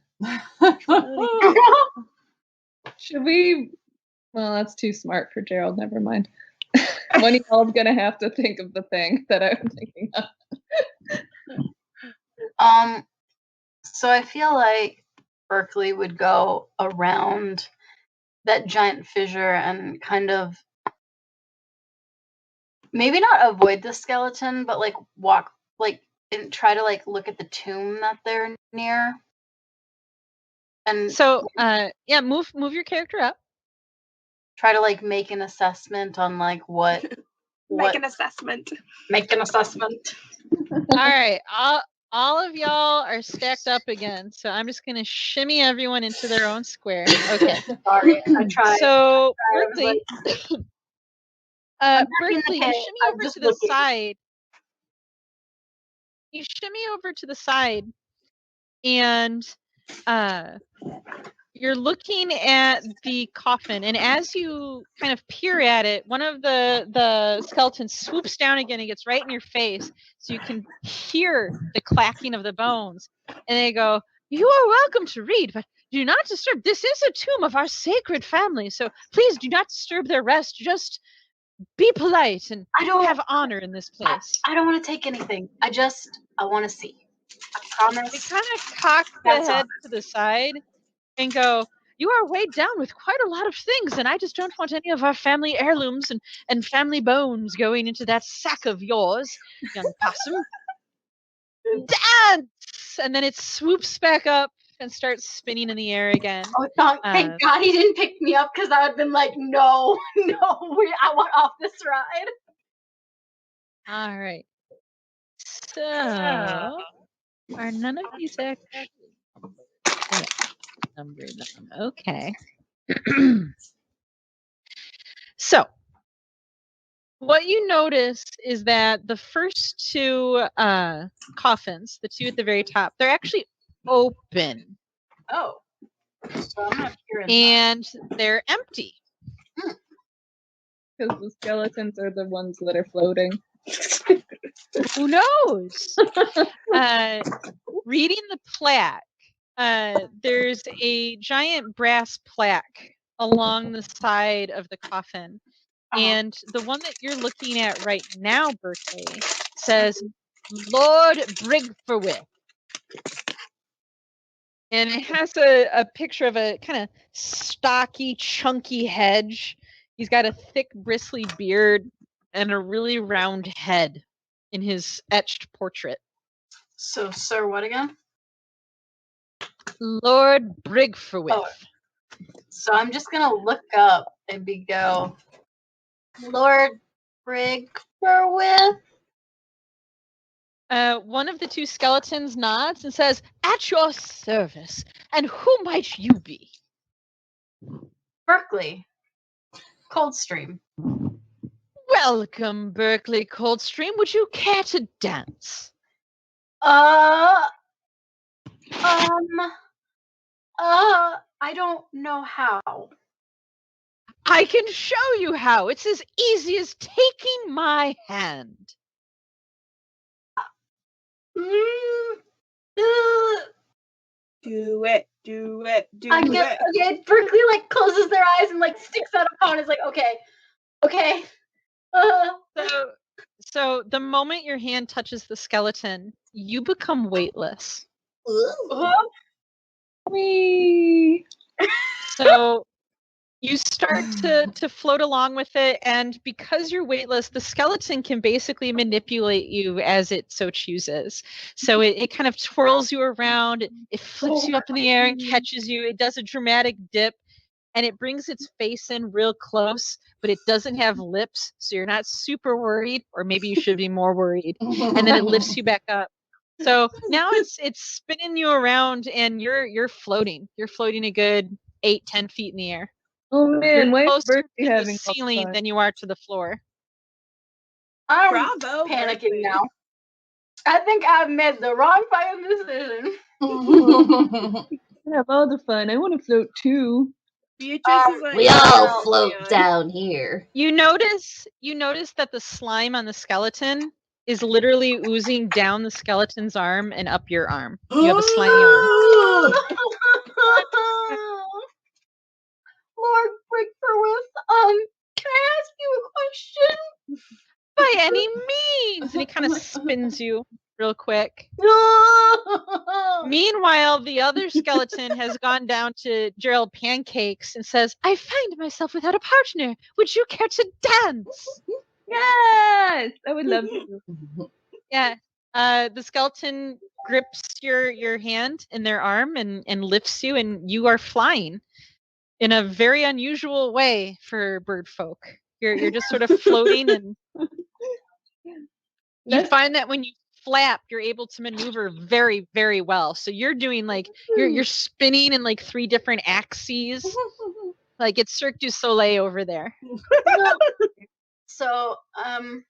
Should we? Well, that's too smart for Gerald. Never mind. One of y'all's gonna have to think of the thing that I'm thinking of. So I feel like Berkeley would go around that giant fissure and kind of maybe not avoid the skeleton, but like walk like and try to like look at the tomb that they're near. And so yeah, move your character up. Try to like make an assessment on like what Make an assessment. Make an assessment. All right. All of y'all are stacked up again, so I'm just gonna shimmy everyone into their own square. Okay. Sorry, I tried. So Berkeley, Berkeley, you okay. shimmy I'm over just to the looking. side. You shimmy over to the side, and you're looking at the coffin, and as you kind of peer at it, one of the skeletons swoops down again and gets right in your face, so you can hear the clacking of the bones. And they go, "You are welcome to read, but do not disturb. This is a tomb of our sacred family, so please do not disturb their rest. Just be polite and have honor in this place." I don't want to take anything. I want to see. I promise. They kind of cock the head to the side and go, "You are weighed down with quite a lot of things, and I just don't want any of our family heirlooms and family bones going into that sack of yours, young possum." Dance! And then it swoops back up and starts spinning in the air again. Oh, thank God he didn't pick me up, because I would have been like, no, I want off this ride. All right. So, are none of these actually... Yeah, number them. Okay. So, what you notice is that the first two coffins, the two at the very top, they're actually open. Oh. So I'm not sure. And they're empty. Because the skeletons are the ones that are floating. Who knows? Reading the plaque, there's a giant brass plaque along the side of the coffin. And the one that you're looking at right now, Berkeley, says Lord Brigforwith. And it has a picture of a kind of stocky, chunky hedge. He's got a thick, bristly beard. and a really round head in his etched portrait. So, sir, what again? Lord Brigforwith. Oh. So I'm just gonna look up and go, Lord Brigforwith. One of the two skeletons nods and says, "At your service. And who might you be?" Berkeley. Coldstream. Welcome, Berkeley Coldstream. Would you care to dance? I don't know how. I can show you how. It's as easy as taking my hand. Do it. Okay, Berkeley like closes their eyes and like sticks out a paw and is like, okay. So the moment your hand touches the skeleton, you become weightless. Whee! So you start to float along with it, and because you're weightless, the skeleton can basically manipulate you as it so chooses. So it kind of twirls you around, it flips you up in the air and catches you, it does a dramatic dip, and it brings its face in real close, but it doesn't have lips, so you're not super worried, or maybe you should be more worried. And then it lifts you back up. So now it's spinning you around, and you're floating. You're floating a good 8-10 feet in the air. Oh man, You're why is closer Berkeley to having the all the ceiling fun? than you are to the floor. I'm Bravo, panicking Berkeley. now. I think I've made the wrong fucking decision. Have all the fun. I want to float too. Beatrice is like, We all Well, float Leon. down here. You notice that the slime on the skeleton is literally oozing down the skeleton's arm and up your arm. You have a slimy arm. Lord Brigforwith, can I ask you a question? By any means! And he kind of spins you real quick. Meanwhile, the other skeleton has gone down to Gerald Pancakes and says, "I find myself without a partner. Would you care to dance?" Yes, I would love to. Yeah. The skeleton grips your hand in their arm and lifts you, and you are flying in a very unusual way for bird folk. You're just sort of floating, and you find that when you flap, you're able to maneuver very, very well. So you're doing like you're spinning in like 3 different axes. Like it's Cirque du Soleil over there. So, I'm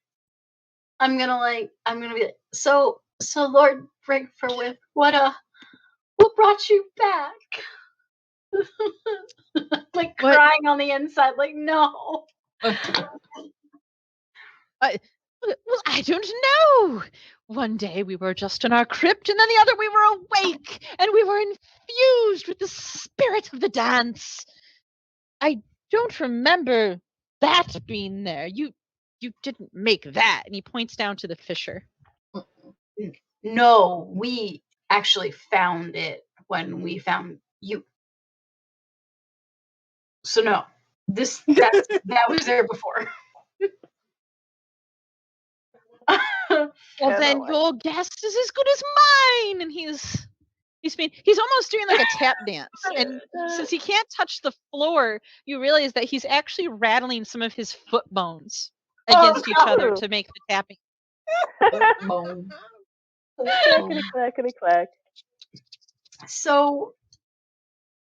gonna be like, so Lord Brigforwith, what brought you back? Like What? crying on the inside, like no. Well, I don't know. One day we were just in our crypt, and then the other we were awake, and we were infused with the spirit of the dance. I don't remember that being there. You didn't make that. And he points down to the fissure. No, we actually found it when we found you. So no, that was there before. Well, then your guess is as good as mine. And he's almost doing like a tap dance. And since he can't touch the floor, you realize that he's actually rattling some of his foot bones against each other to make the tapping. Clackety clackety clack. So,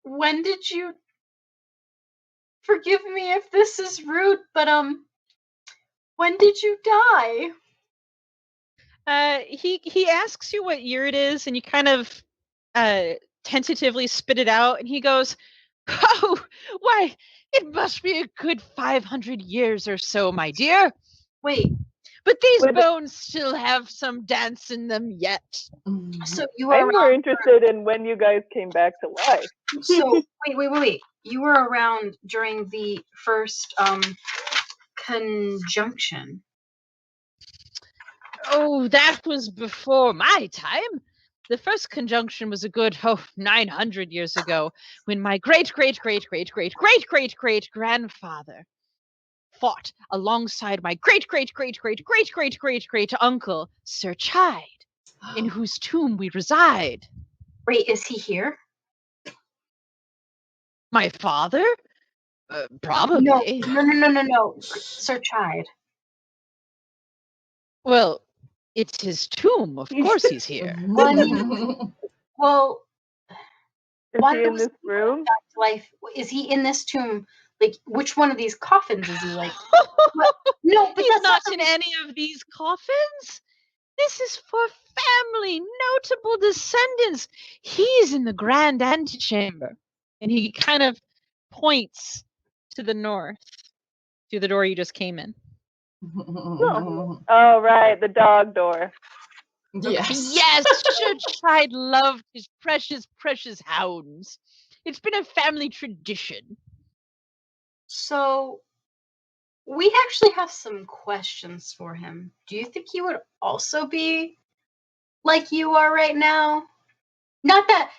when did you? Forgive me if this is rude, but when did you die? He asks you what year it is, and you kind of tentatively spit it out, and he goes, "Oh, why, it must be a good 500 years or so, my dear. Wait, but these bones still have some dance in them yet." So you were I'm more interested in when you guys came back to life. So wait. You were around during the first conjunction. Oh, that was before my time. The first conjunction was a good 900 years ago, when my great grandfather fought alongside my great uncle, Sir Chide, in whose tomb we reside. Wait, is he here? My father? No, Probably. no. Sir Chide. Well, it's his tomb. Of course he's here. Well, I mean, well, Is why he in was this room? back to life? Is he in this tomb? Like, which one of these coffins is he like? No, but He's that's not not in any of these coffins. This is for family, notable descendants. He's in the grand antechamber. And he kind of points to the north, to the door you just came in. Oh, right, the dog door. Yes. Yes, Sir Chide loved his precious hounds. It's been a family tradition. So, we actually have some questions for him. Do you think he would also be like you are right now? Not that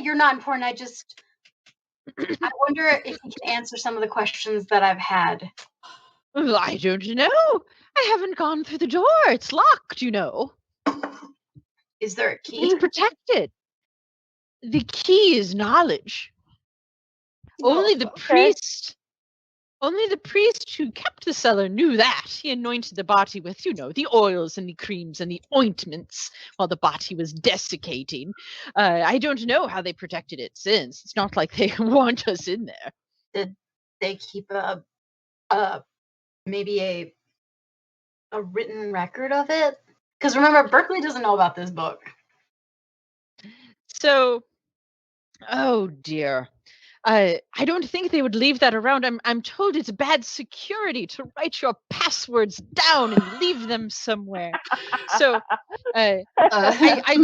you're not important. I wonder if he can answer some of the questions that I've had. Well, I don't know. I haven't gone through the door. It's locked, you know. Is there a It's key? protected. The key is knowledge. Only the priest who kept the cellar knew that. He anointed the body with, you know, the oils and the creams and the ointments while the body was desiccating. I don't know how they protected it since. It's not like they want us in there. Did they keep maybe a written record of it? Because remember, Berkeley doesn't know about this book. So, oh dear. I don't think they would leave that around. I'm told it's bad security to write your passwords down and leave them somewhere. So I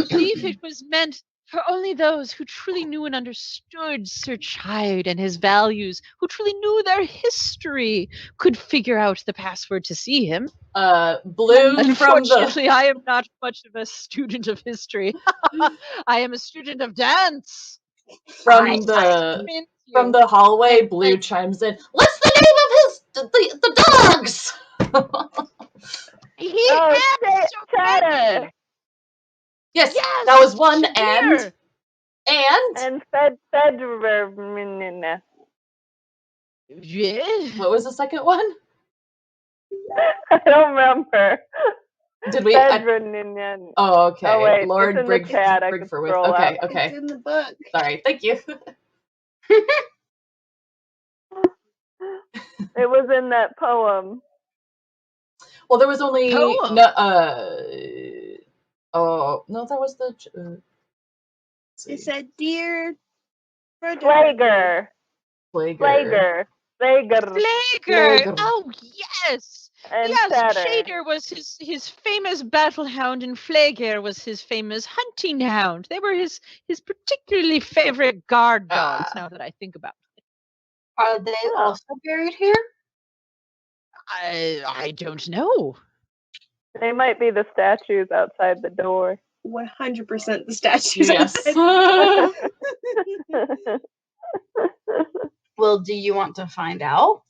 believe it was meant for only those who truly knew and understood Sir Chide and his values, who truly knew their history, could figure out the password to see him. Blue from the Unfortunately, I am not much of a student of history. I am a student of dance. from the hallway. Blue chimes in. What's the name of the dogs? He Oh, has so Chatter! many. Yes, Yes, that was one. Shabir. And Fedra. Yeah. what was the second one? I don't remember. Did we? Fedra. Oh, okay. Oh, wait, Lord it's in the chat. I can Brigforwith. scroll Okay, up. okay. It's in the book. Sorry, thank you. It was in that poem. Well, there was only Poem. no. Oh no, that was the. It said, "Dear Flager. Flager. Oh yes. And Yes, Chatter. Shader was his famous battle hound, and Flager was his famous hunting hound. They were his particularly favorite guard dogs. Now that I think about it, Are they also buried here? I don't know. They might be the statues outside the door. 100% the statues. Yes. Well, do you want to find out?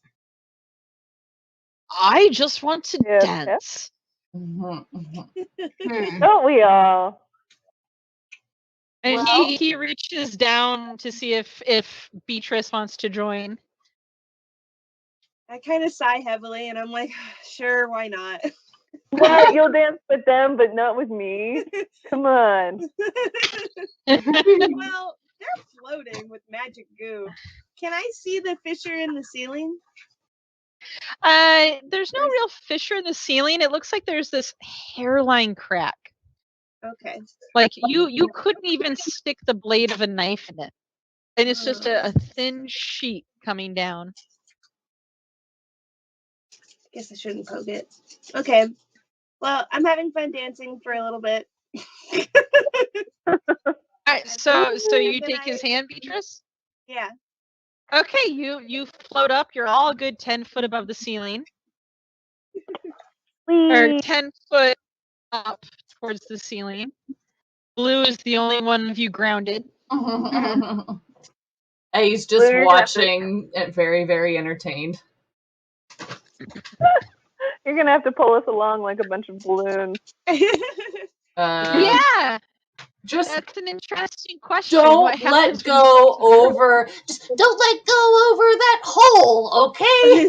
I just want to Yes, dance. Hmm. Don't we all? And Well- he reaches down to see if Beatrice wants to join. I kind of sigh heavily and I'm like, sure, why not? What? You'll dance with them, but not with me? Come on. Well, they're floating with magic goo. Can I see the fissure in the ceiling? There's no real fissure in the ceiling. It looks like there's this hairline crack. Okay. Like you couldn't even stick the blade of a knife in it. And it's just a thin sheet coming down. Guess I shouldn't poke it. Okay. Well, I'm having fun dancing for a little bit. Alright, so you then take his hand, Beatrice? Yeah. Okay, you float up, you're all a good 10 foot above the ceiling. Or 10 foot up towards the ceiling. Blue is the only one of you grounded. He's just watching it, very, very entertained. You're gonna have to pull us along like a bunch of balloons. Yeah, Just that's an interesting question. don't What happens let when you go over. Just don't let go over that hole, okay?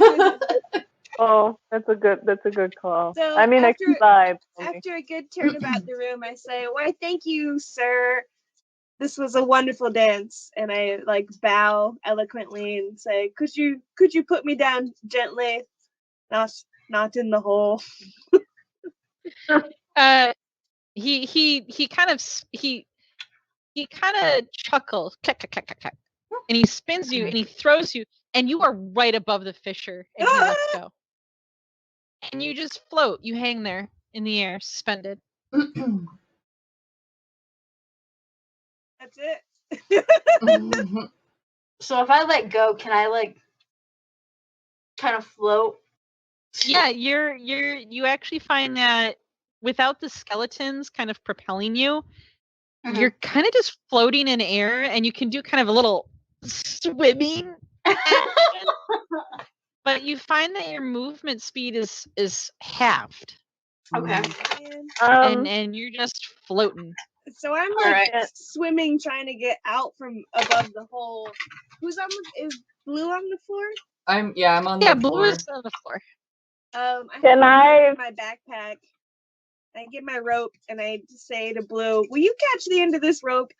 Oh, that's a good call. So I mean, I can vibe. after a good turn about the room, I say, "Why, thank you, sir. This was a wonderful dance." And I like bow eloquently and say, "Could you put me down gently, not in the hole?" He kind of chuckles, clack, clack, clack, clack, clack, and he spins you and he throws you, and you are right above the fisher, and he lets go, and you just float. You hang there in the air, suspended. That's it. So if I let go, can I like kind of float? Yeah, you actually find that without the skeletons kind of propelling you, you're kind of just floating in air, and you can do kind of a little swimming action. But you find that your movement speed is halved. Okay. And you're just floating. So I'm like swimming, trying to get out from above the hole. Who's on is Blue on the floor? I'm on the floor. Blue is on the floor. Can I my backpack? I get my rope and I say to Blue, "Will you catch the end of this rope?"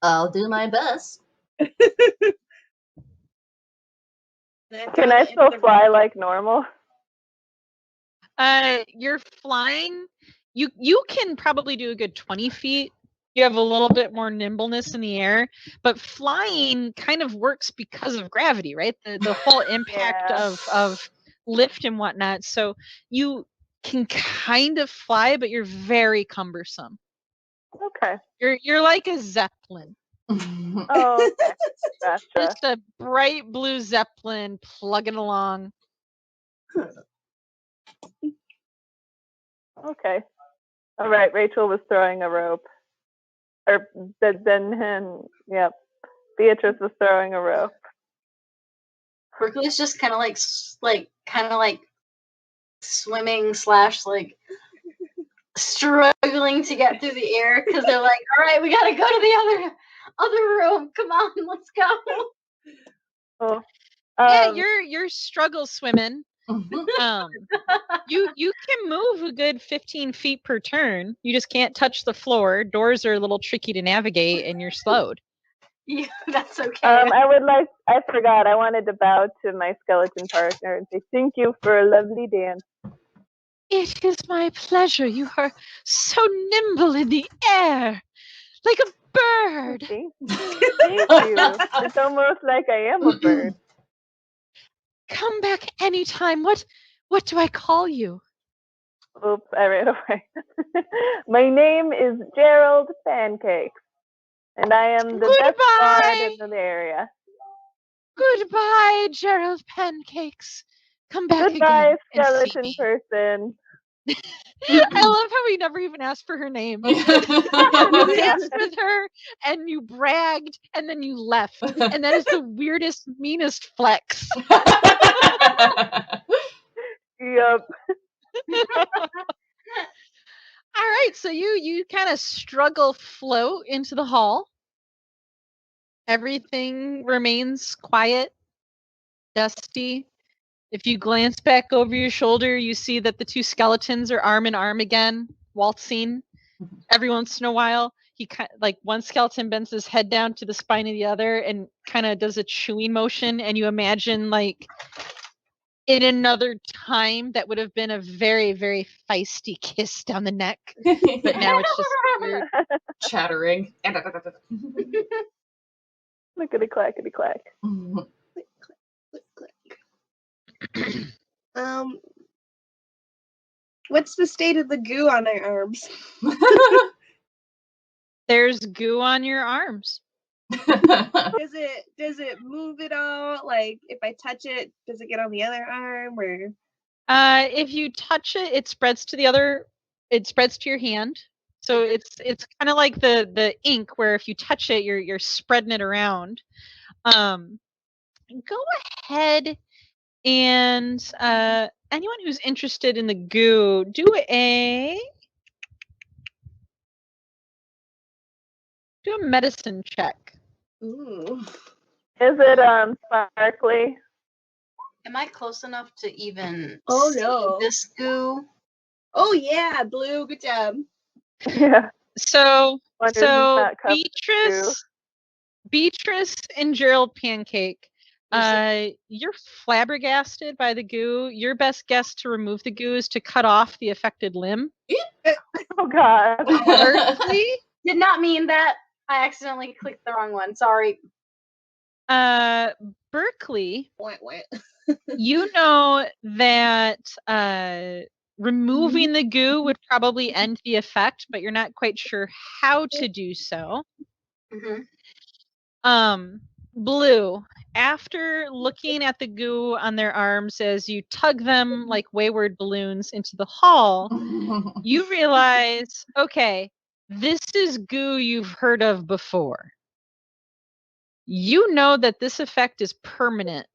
I'll do my best. Can I still fly like normal? You're flying. You can probably do a good 20 feet. You have a little bit more nimbleness in the air, but flying kind of works because of gravity, right? The whole impact of lift and whatnot. So you can kind of fly, but you're very cumbersome. Okay. You're like a zeppelin. Oh, okay. Gotcha. Just a bright blue zeppelin plugging along. Okay. All right. Rachel was throwing a rope. Or yep. Beatrice was throwing a rope. Hercules just kind of like swimming / like struggling to get through the air because they're like, all right, we gotta go to the other room. Come on, let's go. Oh. Yeah, you're struggle swimming. You can move a good 15 feet per turn. You just can't touch the floor. Doors are a little tricky to navigate, and you're slowed. Yeah, that's okay. I forgot. I wanted to bow to my skeleton partner and say thank you for a lovely dance. It is my pleasure. You are so nimble in the air, like a bird. Thank you. It's almost like I am a bird. Come back anytime. What do I call you? Oops, I ran away. My name is Gerald Pancakes, and I am the best bard in the area. Goodbye, Gerald Pancakes. Come back Goodbye, again. skeleton person. I love how we never even asked for her name. You danced with her and you bragged and then you left. And that is the weirdest, meanest flex. Yup. All right, so you kind of struggle float into the hall. Everything remains quiet, dusty. If you glance back over your shoulder, you see that the two skeletons are arm in arm again, waltzing. Every once in a while, he like one skeleton bends his head down to the spine of the other and kind of does a chewing motion, and you imagine like in another time that would have been a very, very feisty kiss down the neck, but now it's just weird chattering. Lickety clackety clack. What's the state of the goo on our arms? There's goo on your arms. Does it move at all? Like if I touch it, does it get on the other arm or? If you touch it, it spreads to your hand. So it's kind of like the ink where if you touch it, you're spreading it around. Go ahead And anyone who's interested in the goo, do a medicine check. Ooh. Is it sparkly? Am I close enough to even Oh, see no. this goo? Oh yeah, Blue, good job. Yeah. So Wonder if it's not covered in goo. Beatrice and Gerald Pancake, you're flabbergasted by the goo. Your best guess to remove the goo is to cut off the affected limb. Oh God. Berkeley, Did not mean that. I accidentally clicked the wrong one. Sorry. Berkeley, Wait, wait. you know that removing the goo would probably end the effect, but you're not quite sure how to do so. Mm-hmm. Blue, after looking at the goo on their arms as you tug them like wayward balloons into the hall, you realize, okay, this is goo you've heard of before. You know that this effect is permanent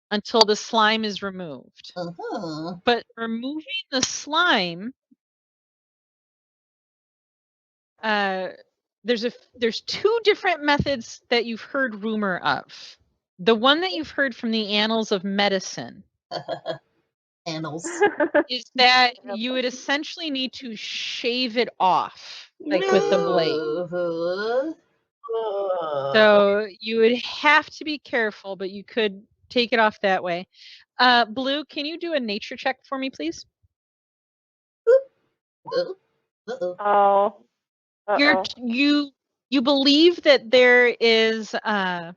until the slime is removed. Uh-huh. But removing the slime, there's two different methods that you've heard rumor of. The one that you've heard from the annals of medicine Annals. is that you would essentially need to shave it off, like with the blade. So you would have to be careful, but you could take it off that way. Blue, can you do a nature check for me, please? Uh-oh. Oh. You believe that there is a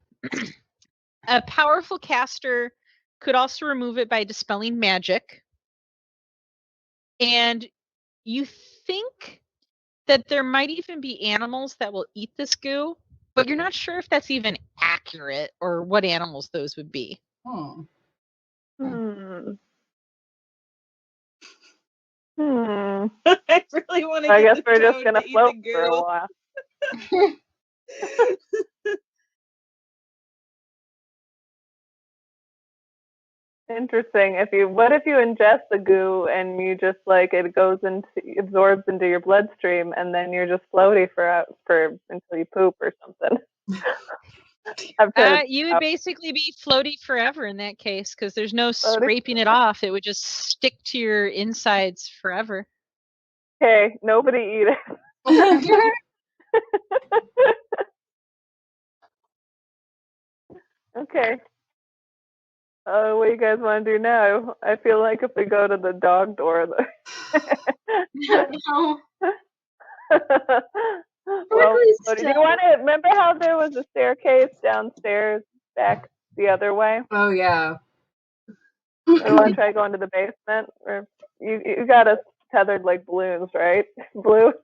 powerful caster could also remove it by dispelling magic. And you think that there might even be animals that will eat this goo, but you're not sure if that's even accurate or what animals those would be. Hmm. I really want to. I guess we're just gonna float for a while. Interesting. What if you ingest the goo and you just like it absorbs into your bloodstream and then you're just floaty for until you poop or something? You would basically be floaty forever in that case because there's no scraping it off. It would just stick to your insides forever. Okay, nobody eat it. Okay. What do you guys want to do now? I feel like if we go to the dog door. No. Well, do you want to remember how there was a staircase downstairs back the other way? Oh yeah. We want to try going to the basement, or you got us tethered like balloons, right, Blue?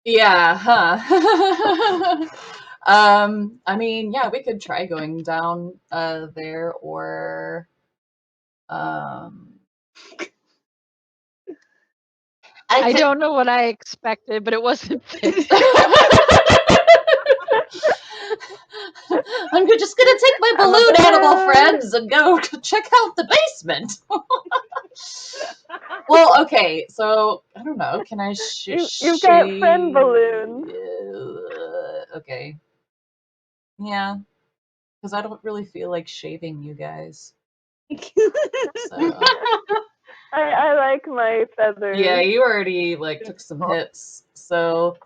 Yeah, huh. I mean, yeah, we could try going down there or I don't know what I expected, but it wasn't fit. I'm just gonna take my balloon animal friends and go check out the basement. Well, okay, so I don't know. Can I You've got friend balloons. Okay. Yeah, because I don't really feel like shaving you guys. So. I like my feathers. Yeah, you already like took some hits. So,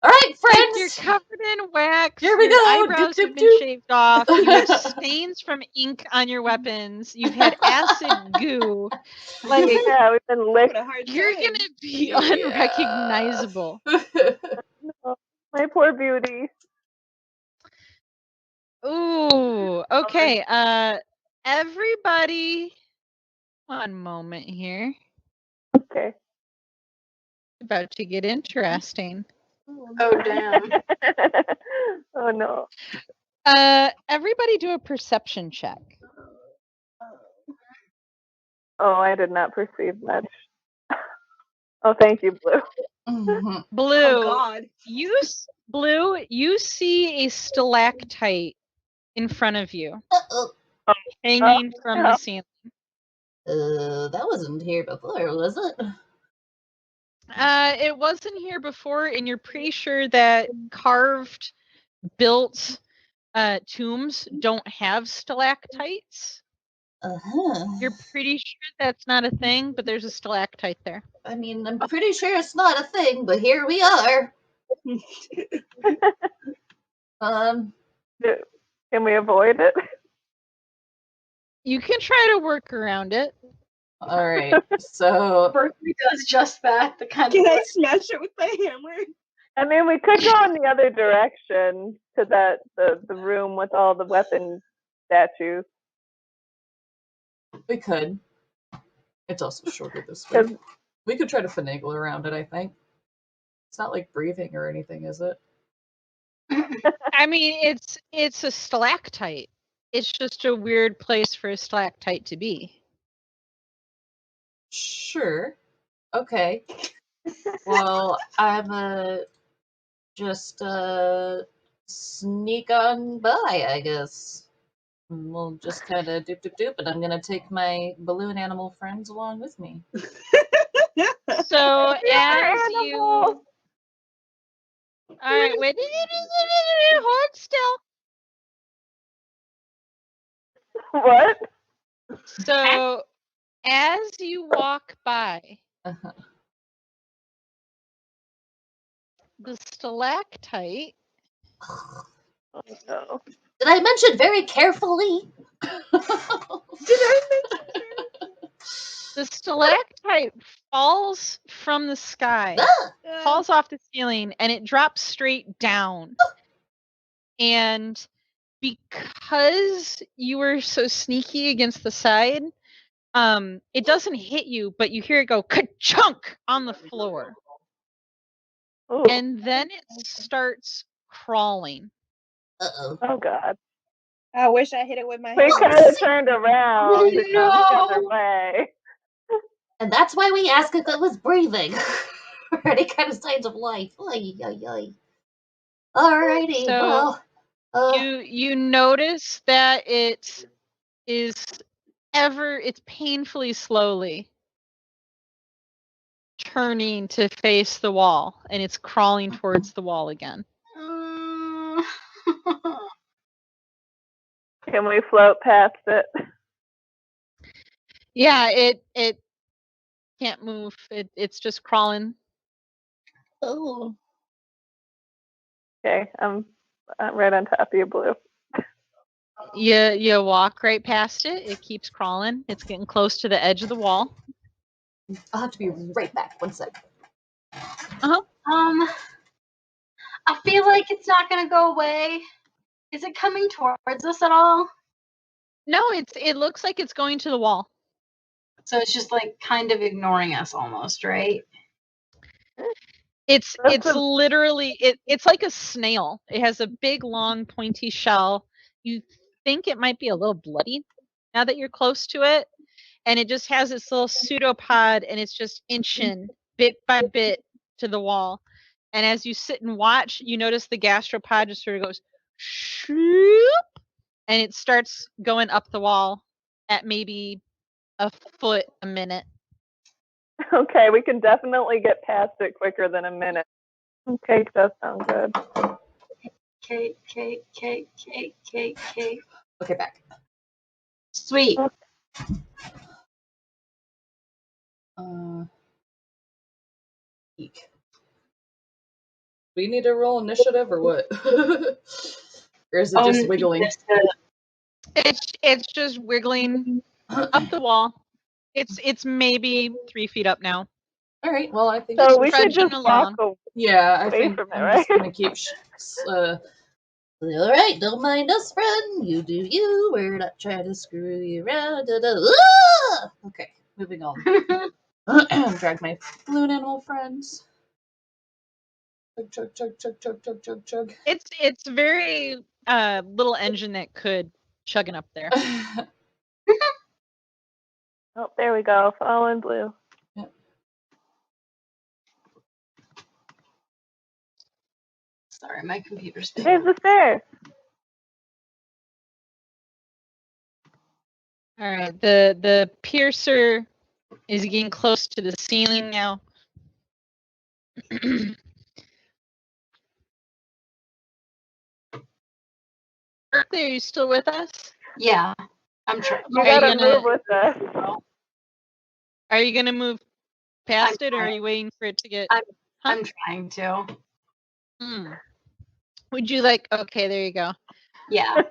all right, friends. You're covered in wax. Here we your go. Eyebrows have been shaved off. You have stains from ink on your weapons. You've had acid goo. Like, yeah, we've been licked. You're gonna be unrecognizable. Oh, my poor beauty. Ooh, okay. Everybody, one moment here. Okay. About to get interesting. Oh damn. Oh no. Everybody do a perception check. Oh, I did not perceive much. Oh, thank you, Blue. Blue, oh God. Blue, you see a stalactite in front of you, hanging from the ceiling. That wasn't here before, was it? It wasn't here before, and you're pretty sure that carved, built tombs don't have stalactites. You're pretty sure that's not a thing, but there's a stalactite there. I mean, I'm pretty sure it's not a thing, but here we are. Can we avoid it? You can try to work around it. All right. So Berkeley does just that. The kind Can of I smash it with my hammer? I mean, we could go in the other direction to the room with all the weapon statues. we could. It's also shorter this way. We could try to finagle around it, I think. It's not like breathing or anything, is it? I mean, it's a stalactite. It's just a weird place for a stalactite to be. Sure. Okay. Well, I'm just sneak on by, I guess. And we'll just kind of doop doop doop, and I'm gonna take my balloon animal friends along with me. So as you, all right, wait, hold still. What? So as you walk by, Uh-huh. the stalactite. Oh, no. Did I mention very carefully? The stalactite falls from the sky, falls off the ceiling, and it drops straight down. And because you were so sneaky against the side, it doesn't hit you, but you hear it go ka-chunk on the floor. Ooh. And then it starts crawling. Uh-oh. Oh, God. I wish I hit it with my We hammer. kind of turned around to go the other way. And that's why we asked if it was breathing. Or any kind of signs of life. Oy, oy, oy. Alrighty, So well. you notice that it is it's painfully slowly turning to face the wall, and it's crawling towards the wall again. Can we float past it? Yeah, it can't move. It's just crawling. Oh. Okay, I'm right on top of you, Blue. You walk right past it. It keeps crawling. It's getting close to the edge of the wall. I'll have to be right back. 1 sec. Uh-huh. I feel like it's not gonna go away. Is it coming towards us at all? No, it looks like it's going to the wall. So it's just like kind of ignoring us almost, right? It's literally it's like a snail. It has a big, long, pointy shell. You think it might be a little bloody now that you're close to it, and it just has its little pseudopod, and it's just inching bit by bit to the wall. And as you sit and watch, you notice the gastropod just sort of goes shoop, and it starts going up the wall at maybe a foot a minute. Okay, we can definitely get past it quicker than a minute. Okay, does sound good. Cake. Okay, back. Sweet. Eek. We need to roll initiative or what? Or is it just wiggling? It's just wiggling up the wall. It's maybe 3 feet up now. All right. Well, I think So Just we should trudging just along. walk yeah, I away think from it, I'm right? just gonna keep. All right, don't mind us, friend. You do you. We're not trying to screw you around. Ah! Okay, moving on. Drag my balloon animal friends. Chug, chug, chug, chug, chug, chug, chug. It's very little engine that could chugging up there. Oh, there we go. Following Blue. Yep. Sorry, my computer's Here's the stairs. All right. The piercer is getting close to the ceiling now. Berkeley, are you still with us? Yeah, I'm trying. You Are gotta gonna- move with us. Are you gonna move past it, or are trying. you waiting for it to get? I'm trying to. Would you like? Okay, there you go. Yeah.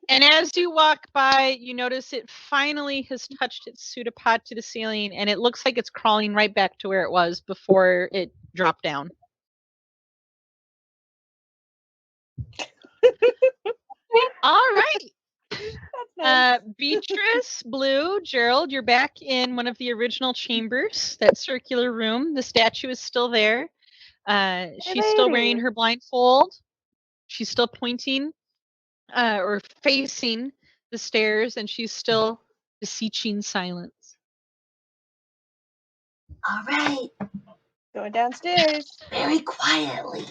And as you walk by, you notice it finally has touched its pseudopod to the ceiling, and it looks like it's crawling right back to where it was before it dropped down. All right. That's nice. Beatrice, Blue, Gerald, you're back in one of the original chambers, that circular room. The statue is still there. She's still wearing lady. her blindfold. She's still pointing or facing the stairs, and she's still beseeching silence. All right, Going downstairs. very quietly.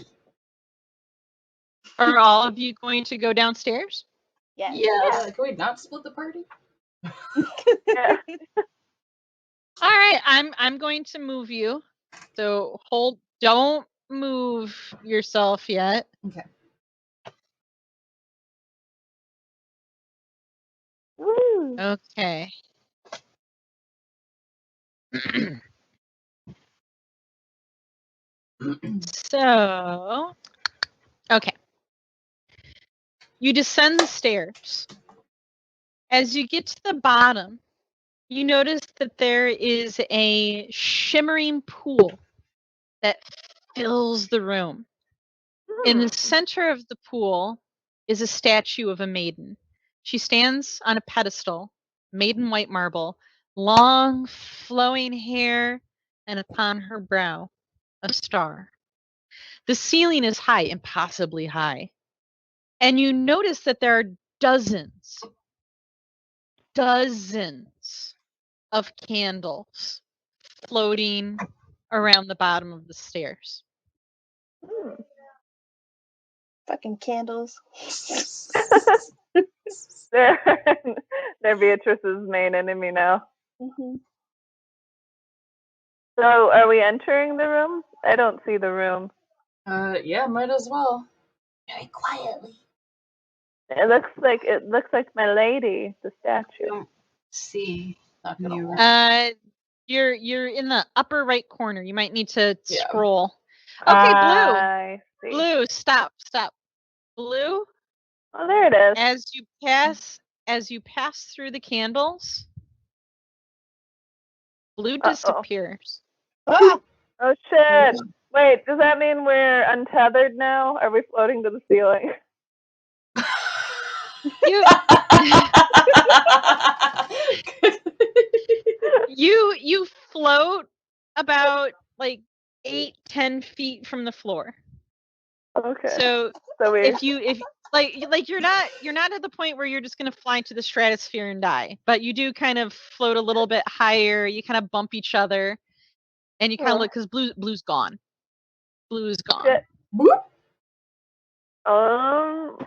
Are all of you going to go downstairs? Yes. Yeah. Can we not split the party? Yeah. All right, I'm going to move you. So don't move yourself yet. Okay. Woo. Okay. So, okay. You descend the stairs. As you get to the bottom, you notice that there is a shimmering pool that fills the room. In the center of the pool is a statue of a maiden. She stands on a pedestal, made in white marble, long flowing hair, and upon her brow, a star. The ceiling is high, impossibly high. And you notice that there are dozens of candles floating around the bottom of the stairs. Fucking candles. They're Beatrice's main enemy now. Mm-hmm. So, are we entering the room? I don't see the room. Yeah, might as well. Very quietly. It looks like my lady, the statue. Don't see. Not gonna You. lie. You're in the upper right corner. You might need to Yeah. scroll. Okay, I see. Blue, stop. Blue, Oh, there it is. as you pass through the candles, Blue Uh-oh. disappears. Ah! Oh shit! Wait, does that mean we're untethered now? Are we floating to the ceiling? You float about like 8-10 feet from the floor. Okay. So we. if you're not at the point where you're just gonna fly into the stratosphere and die, but you do kind of float a little bit higher. You kind of bump each other, and you kind of look because Blue's gone. Blue's gone. Shit.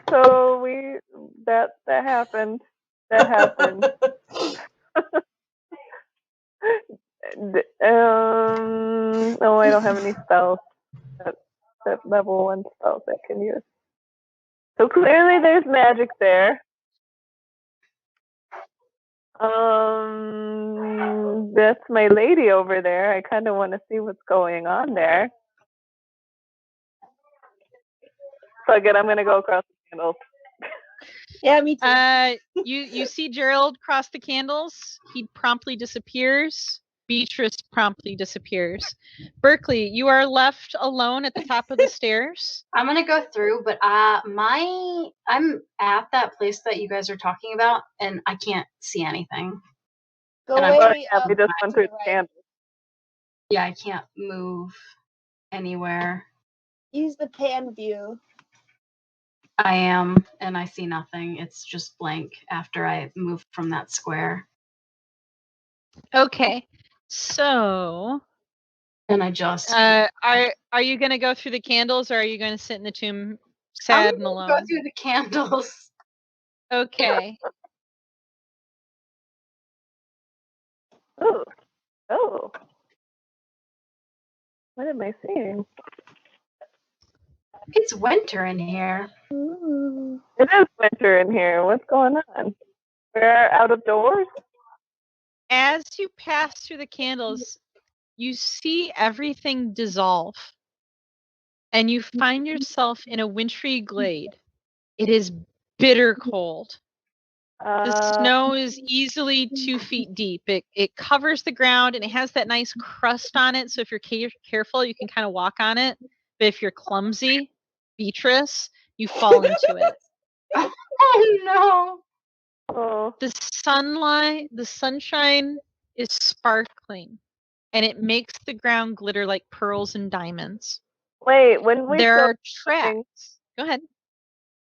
So that happened. That happened. Oh, I don't have any spells. That level 1 spells I can use. So clearly there's magic there. That's my lady over there. I kind of want to see what's going on there. So again, I'm gonna go across the candles. Yeah, me too. You see Gerald cross the candles. He promptly disappears. Beatrice promptly disappears. Berkeley, you are left alone at the top of the stairs. I'm gonna go through, but I'm at that place that you guys are talking about, and I can't see anything. Go and I'm- way up. We just went through the right. candles. Yeah, I can't move anywhere. Use the pan view. I am, and I see nothing. It's just blank after I move from that square. Okay, so And I just are you gonna go through the candles, or are you gonna sit in the tomb sad and alone? Go through the candles. Okay. Oh. Oh. What am I seeing? It's winter in here. Ooh. It is winter in here. What's going on? We're out of doors? As you pass through the candles, you see everything dissolve. And you find yourself in a wintry glade. It is bitter cold. The snow is easily 2 feet deep. It covers the ground and it has that nice crust on it. So if you're careful, you can kind of walk on it. But if you're clumsy, Beatrice, you fall into it. Oh no! Oh. The sunshine is sparkling, and it makes the ground glitter like pearls and diamonds. Wait, wouldn't we There still are tracks. Go ahead.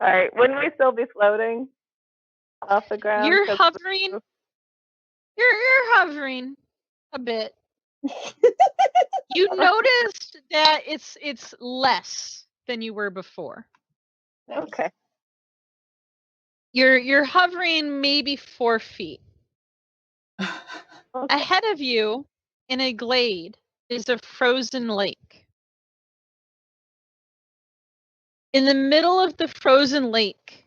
All right, wouldn't we still be floating off the ground? You're hovering. You're hovering a bit. You noticed that it's less than you were before. Okay. You're hovering maybe 4 feet. Okay. Ahead of you, in a glade, is a frozen lake. In the middle of the frozen lake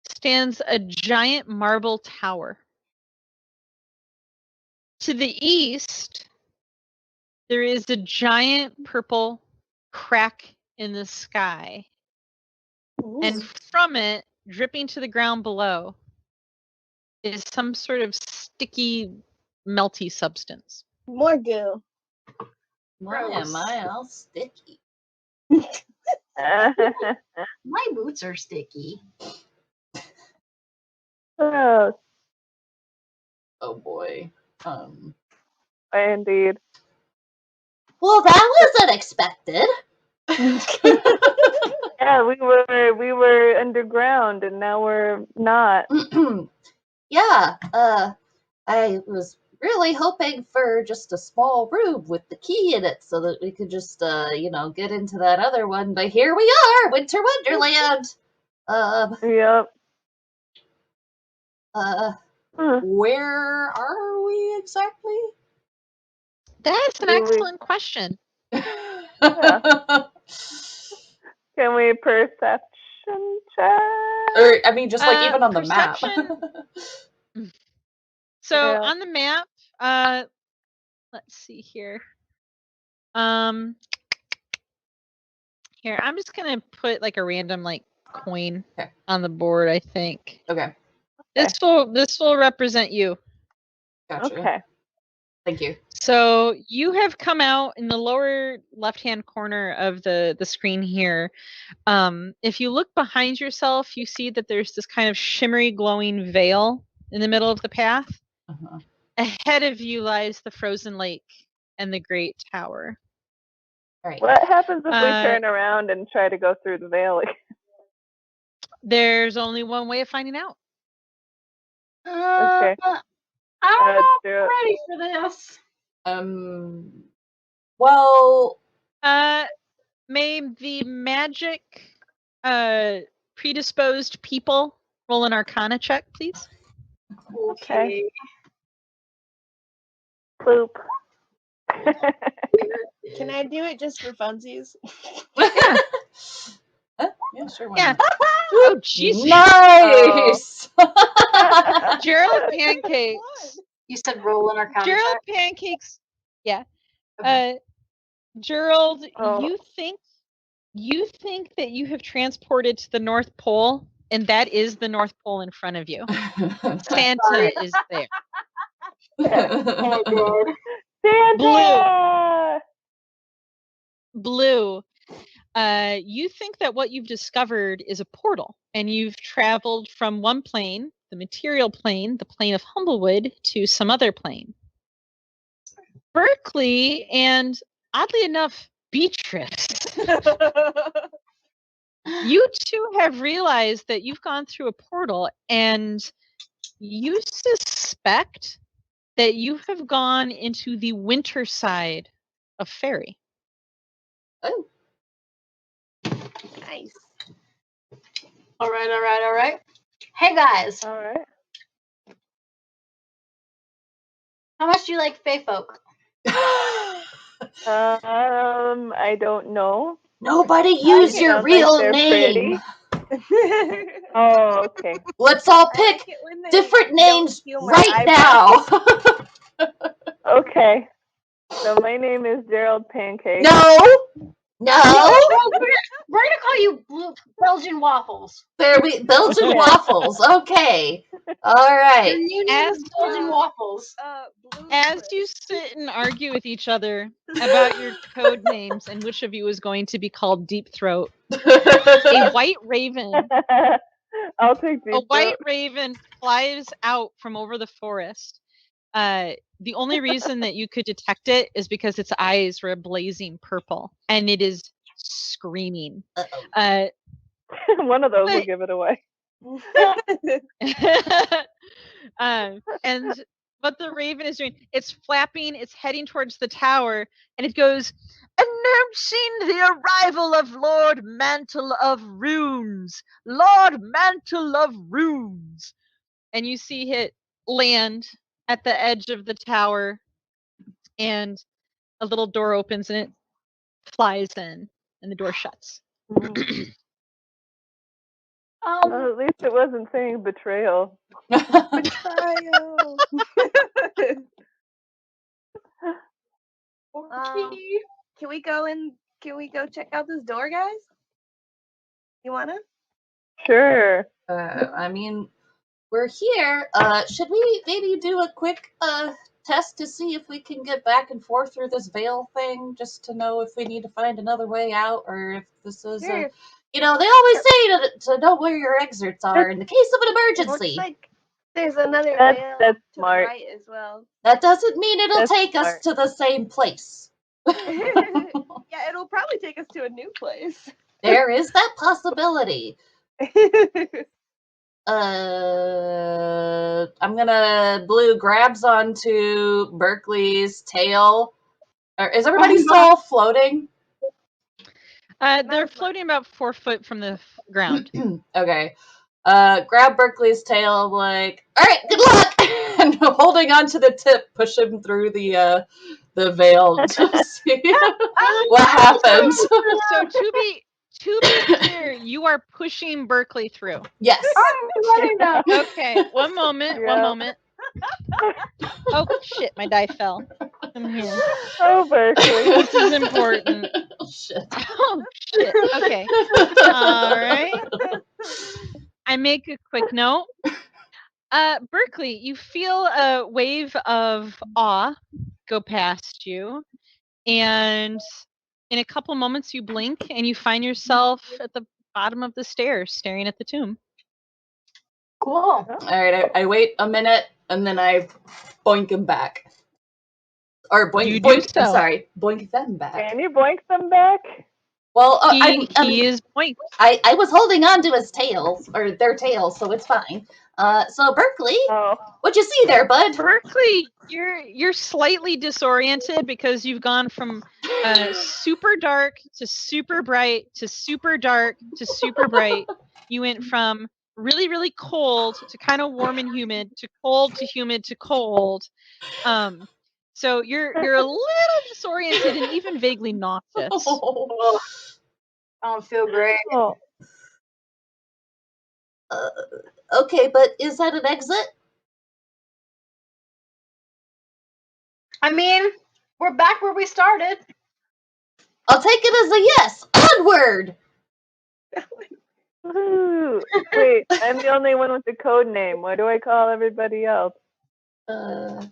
stands a giant marble tower. To the east, there is a giant purple crack in the sky. Ooh. And from it, dripping to the ground below, is some sort of sticky, melty substance. More goo. Why am I all sticky? My boots are sticky. Oh, Oh boy. indeed. Well, that was unexpected. Yeah, we were underground and now we're not. Yeah, I was really hoping for just a small room with the key in it so that we could just, get into that other one. But here we are, Winter Wonderland. Yep. Where are we exactly? That's an Do we- excellent question. Can we perception check? Or, I mean, just like even on the perception. map. So Yeah. on the map, let's see here. Here, I'm just gonna put like a random coin on the board, I think. Okay. This will represent you. Gotcha. Okay. Thank you. So you have come out in the lower left-hand corner of the screen here. If you look behind yourself, you see that there's this kind of shimmery, glowing veil in the middle of the path. Uh-huh. Ahead of you lies the frozen lake and the great tower. Right. What happens if we turn around and try to go through the veil? There's only one way of finding out. Okay. I'm not ready for this. Well. May the magic predisposed people roll an Arcana check, please. Okay. Boop. Can I do it just for funsies? Yeah. Yeah, sure. Why Yeah. not? Oh, Jesus. Nice. Gerald Pancakes. You said roll an Arcana Gerald check? Pancakes. Yeah. Okay. Gerald, Oh. you think that you have transported to the North Pole, and that is the North Pole in front of you. Santa is there. Oh god. Santa! Blue. You think that what you've discovered is a portal, and you've traveled from one plane, the material plane, the plane of Humblewood, to some other plane. Berkeley, and oddly enough, Beatrice. You two have realized that you've gone through a portal, and you suspect that you have gone into the winter side of Fairy. Oh. Nice. All right. Hey guys. All right. How much do you like Fae folk? I don't know. Nobody use your Sounds real like they're name. pretty. Oh, okay. Let's all I pick like it when they different don't names steal my right eyebrows. now. Okay. So my name is Gerald Pancake. No. We're gonna call you Belgian waffles. There we Belgian Okay. waffles. Okay. All right. Your new name As is Belgian waffles. Blue As you sit and argue with each other about your code names and which of you is going to be called Deep Throat, a white raven, I'll take a these. white raven flies out from over the forest. The only reason that you could detect it is because its eyes were blazing purple, and it is screaming. Uh, One of those will but- give it away. and what the raven is doing, it's flapping, it's heading towards the tower, and it goes, announcing the arrival of Lord Mantle of Runes. Lord Mantle of Runes. And you see it land at the edge of the tower, and a little door opens and it flies in, and the door shuts. Well, at least it wasn't saying betrayal. Betrayal. Can we go in? Can we go check out this door, guys? You wanna? Sure. I mean, we're here. Should we maybe do a quick test to see if we can get back and forth through this veil thing, just to know if we need to find another way out, or if this is Sure. they always say to know where your exits are in the case of an emergency. Looks like there's another That's veil to smart. the right as well. That doesn't mean it'll That's take us smart. to the same place. Yeah, it'll probably take us to a new place. There is that possibility. I'm gonna Blue grabs onto Berkeley's tail. Is everybody still floating? They're floating about 4 foot from the ground. Okay. Grab Berkeley's tail, like, all right, good luck, and holding onto the tip, push him through the veil to see what happens. So to be clear, you are pushing Berkeley through. Yes. Okay, one moment. Yeah. Oh shit, my die fell. I'm here. Oh, Berkeley. This is important. Shit. Oh shit. Okay. All right. I make a quick note. Berkeley, you feel a wave of awe go past you, and in a couple moments you blink and you find yourself at the bottom of the stairs staring at the tomb. Cool. All right, I wait a minute and then I boink him back. Or boink, You do boink. so. I'm sorry, boink them back. Can you boink them back? Well, He is boinked. I was holding on to his tail, or their tails, so it's fine. So Berkeley, Oh. what'd you see there, bud? Berkeley, you're slightly disoriented because you've gone from super dark to super bright to super dark to super bright. You went from really, really cold to kind of warm and humid to cold to humid to cold. So you're a little disoriented and even vaguely nauseous. Oh, I don't feel great. Oh. Okay, but is that an exit? I mean, we're back where we started. I'll take it as a yes. Onward. Woohoo. Wait, I'm the only one with the code name. What do I call everybody else? Y'all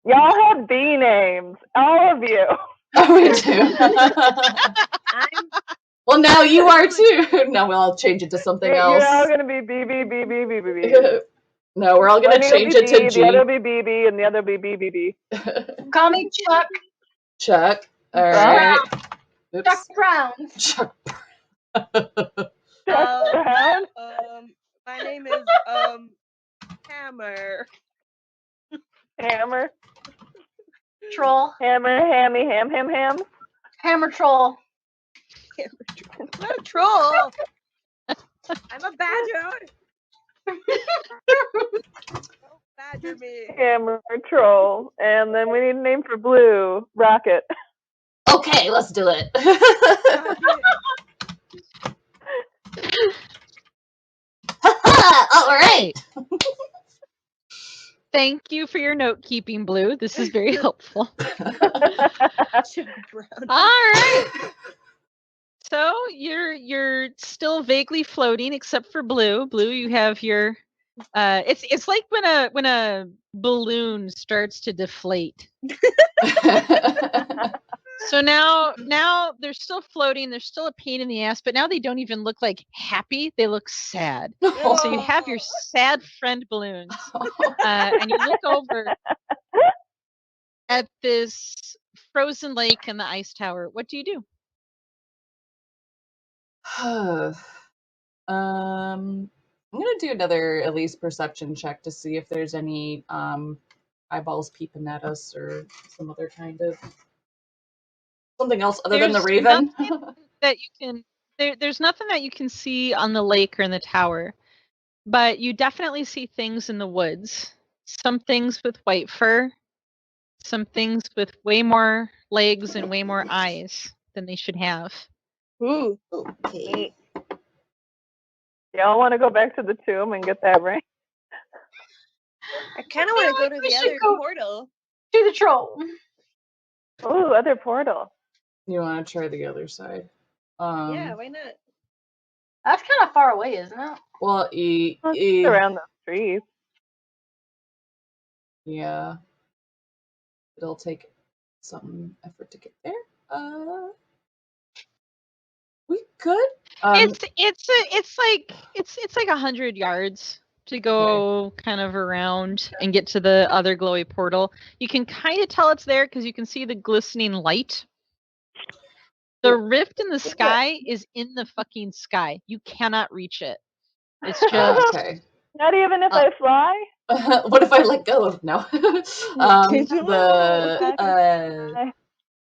have B names. All of you. Oh, we do. Well, now you are too. No, I'll change it to something You're else. all going to be B, B, B, B, B, B, B. No, we're all gonna One change will it be to B, G. the other will be B, B, and the other will be B, B, B. Call me Chuck. Chuck. All right. Oops. Chuck Brown. Chuck. Chuck Brown? My name is Hammer. Hammer. Troll. Hammer, hammy, ham, ham, ham. Hammer troll. I'm not a troll. I'm a badger. Badger me. Hammer Troll. And then we need a name for Blue. Rocket. Okay, let's do it. All right. Thank you for your note keeping, Blue. This is very helpful. All right. So you're still vaguely floating, except for Blue. Blue, you have your. It's like when a balloon starts to deflate. So now they're still floating. They're still a pain in the ass, but now they don't even look like happy. They look sad. So you have your sad friend balloons, and you look over at this frozen lake and the ice tower. What do you do? I'm gonna do another at least perception check to see if there's any eyeballs peeping at us or some other kind of something else other than the There's raven. nothing that you can. There's nothing that you can see on the lake or in the tower, but you definitely see things in the woods. Some things with white fur, some things with way more legs and way more eyes than they should have. Ooh. Okay. Y'all want to go back to the tomb and get that ring? I kind of want to go to we the should other go- portal. To the troll. Ooh, other portal. You want to try the other side? Yeah, why not? That's kind of far away, isn't it? Well, It's around the trees. yeah, it'll take some effort to get there. We could. It's like 100 yards to go kind of around and get to the other glowy portal. You can kind of tell it's there because you can see the glistening light. The rift in the sky is in the fucking sky. You cannot reach it. It's just Okay. Not even if I fly? What if I let go of no?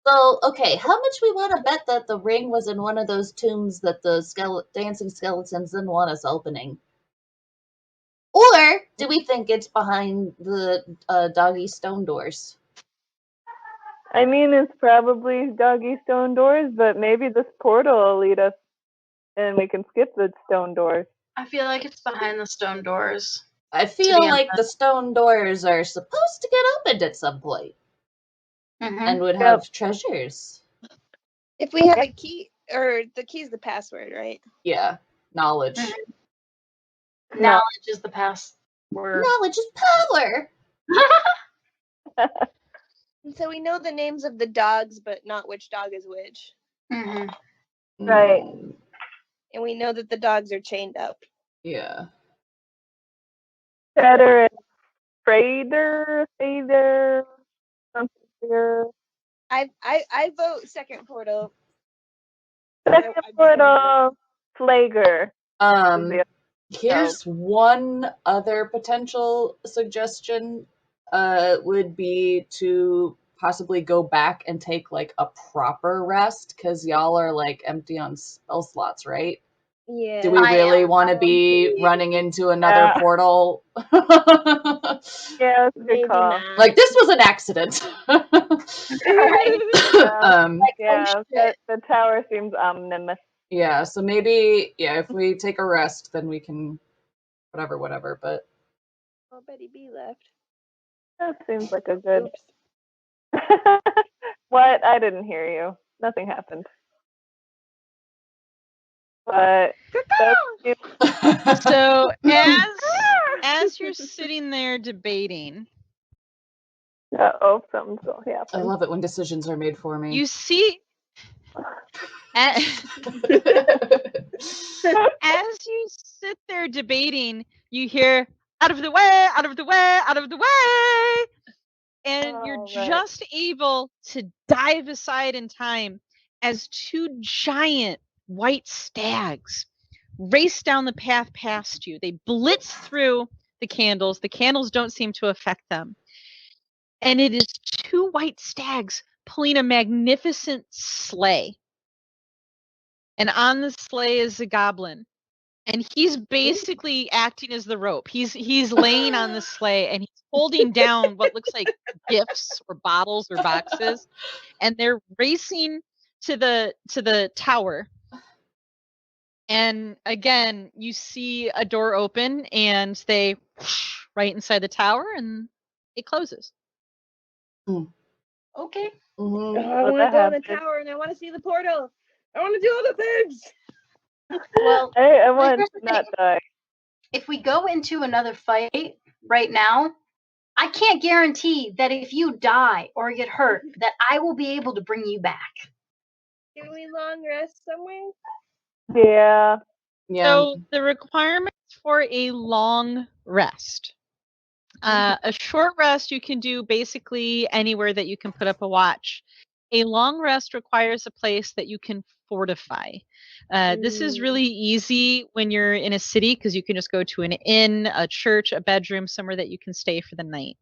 So, okay, how much we want to bet that the ring was in one of those tombs that the dancing skeletons didn't want us opening? Or do we think it's behind the doggy stone doors? I mean, it's probably doggy stone doors, but maybe this portal will lead us and we can skip the stone doors. I feel like it's behind the stone doors. I feel like the stone doors are supposed to get opened at some point and would have treasures. If we have a key, or the key's the password, right? Yeah, knowledge. Knowledge is the password. Knowledge is power. And so we know the names of the dogs, but not which dog is which. Right. And we know that the dogs are chained up. Yeah. Better and Fader, something. I vote second portal. Second portal, Flager. Here's one other potential suggestion. Would be to possibly go back and take like a proper rest because y'all are like empty on spell slots, right? Yeah. Do we really want to be running into another portal? Yeah, that's a good call. Like this was an accident. The tower seems ominous. Yeah, so maybe if we take a rest, then we can whatever. But oh, Betty B left. That seems like a good. What? I didn't hear you. Nothing happened. But so as you're sitting there debating, something's gonna happen. I love it when decisions are made for me. You see, as you sit there debating, you hear "out of the way, out of the way, out of the way," and you're just able to dive aside in time as two giant white stags race down the path past you. They blitz through the candles. The candles don't seem to affect them. And it is two white stags pulling a magnificent sleigh. And on the sleigh is a goblin. And he's basically acting as the rope. He's laying on the sleigh and he's holding down what looks like gifts or bottles or boxes, and they're racing to the tower. And again, you see a door open and they right inside the tower and it closes. Okay. I Mhm. want to go in the tower and I want to see the portal. I want to do all the things. Well, I want here's to the not thing. die. If we go into another fight right now, I can't guarantee that if you die or get hurt, that I will be able to bring you back. Can we long rest somewhere? Yeah. Yeah. So the requirements for a long rest. A short rest you can do basically anywhere that you can put up a watch. A long rest requires a place that you can fortify. This is really easy when you're in a city because you can just go to an inn, a church, a bedroom, somewhere that you can stay for the night.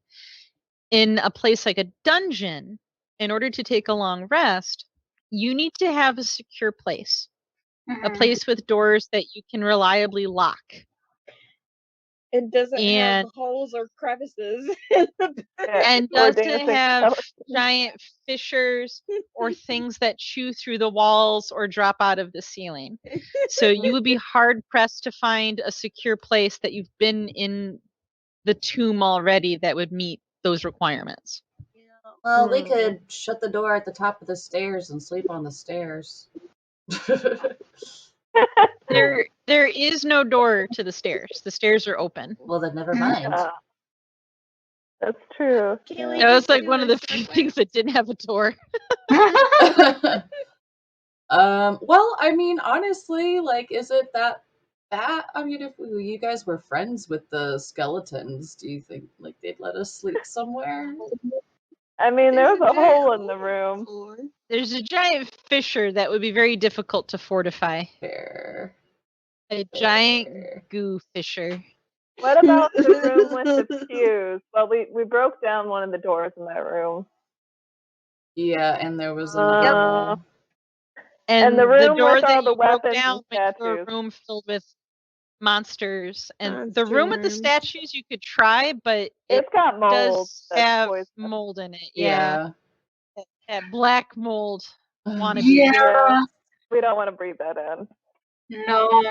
In a place like a dungeon, in order to take a long rest, you need to have a secure place, a place with doors that you can reliably lock. It doesn't And have holes or crevices. and Or doesn't dancing have skeletons. giant fissures or things that chew through the walls or drop out of the ceiling. So you would be hard pressed to find a secure place that you've been in the tomb already that would meet those requirements. Well, we could shut the door at the top of the stairs and sleep on the stairs. There is no door to the stairs. The stairs are open. Well, then never mind. That's true. That was like one of the few things that didn't have a door. Well, I mean, honestly, like, is it that bad? I mean, if you guys were friends with the skeletons, do you think, like, they'd let us sleep somewhere? I mean, there was a hole in the room. There's a giant fissure that would be very difficult to fortify. Fair. A giant goo fissure. What about the room with the pews? Well, we broke down one of the doors in that room. Yeah, and there was another. And the room door with that all the you broke weapons down and went to a statues. room filled with monsters. And the room with the statues you could try, but It's got mold. does That's have poison. mold in it. Yeah. That black mold wannabe. Yeah. We don't want to breathe that in. No.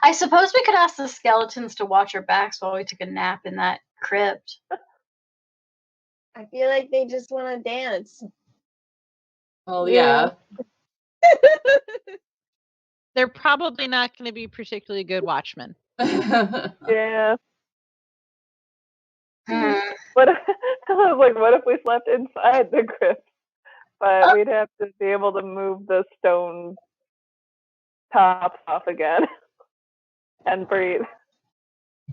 I suppose we could ask the skeletons to watch our backs while we took a nap in that crypt. I feel like they just want to dance. Well, yeah. They're probably not going to be particularly good watchmen. Yeah. What if, I was like, what if we slept inside the crypt? But we'd have to be able to move the stone tops off again and breathe.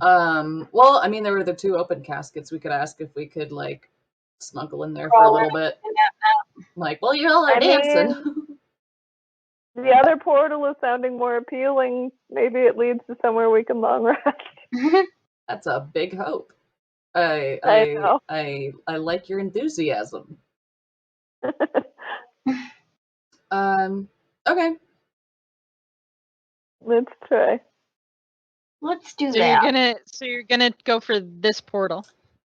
Well, I mean, there were the two open caskets. We could ask if we could, like, snuggle in there for a little bit. Like, well, you all are dancing. The other portal is sounding more appealing. Maybe it leads to somewhere we can long rest. That's a big hope. I know. I like your enthusiasm. Okay. Let's try. Let's do So that. you're gonna go for this portal.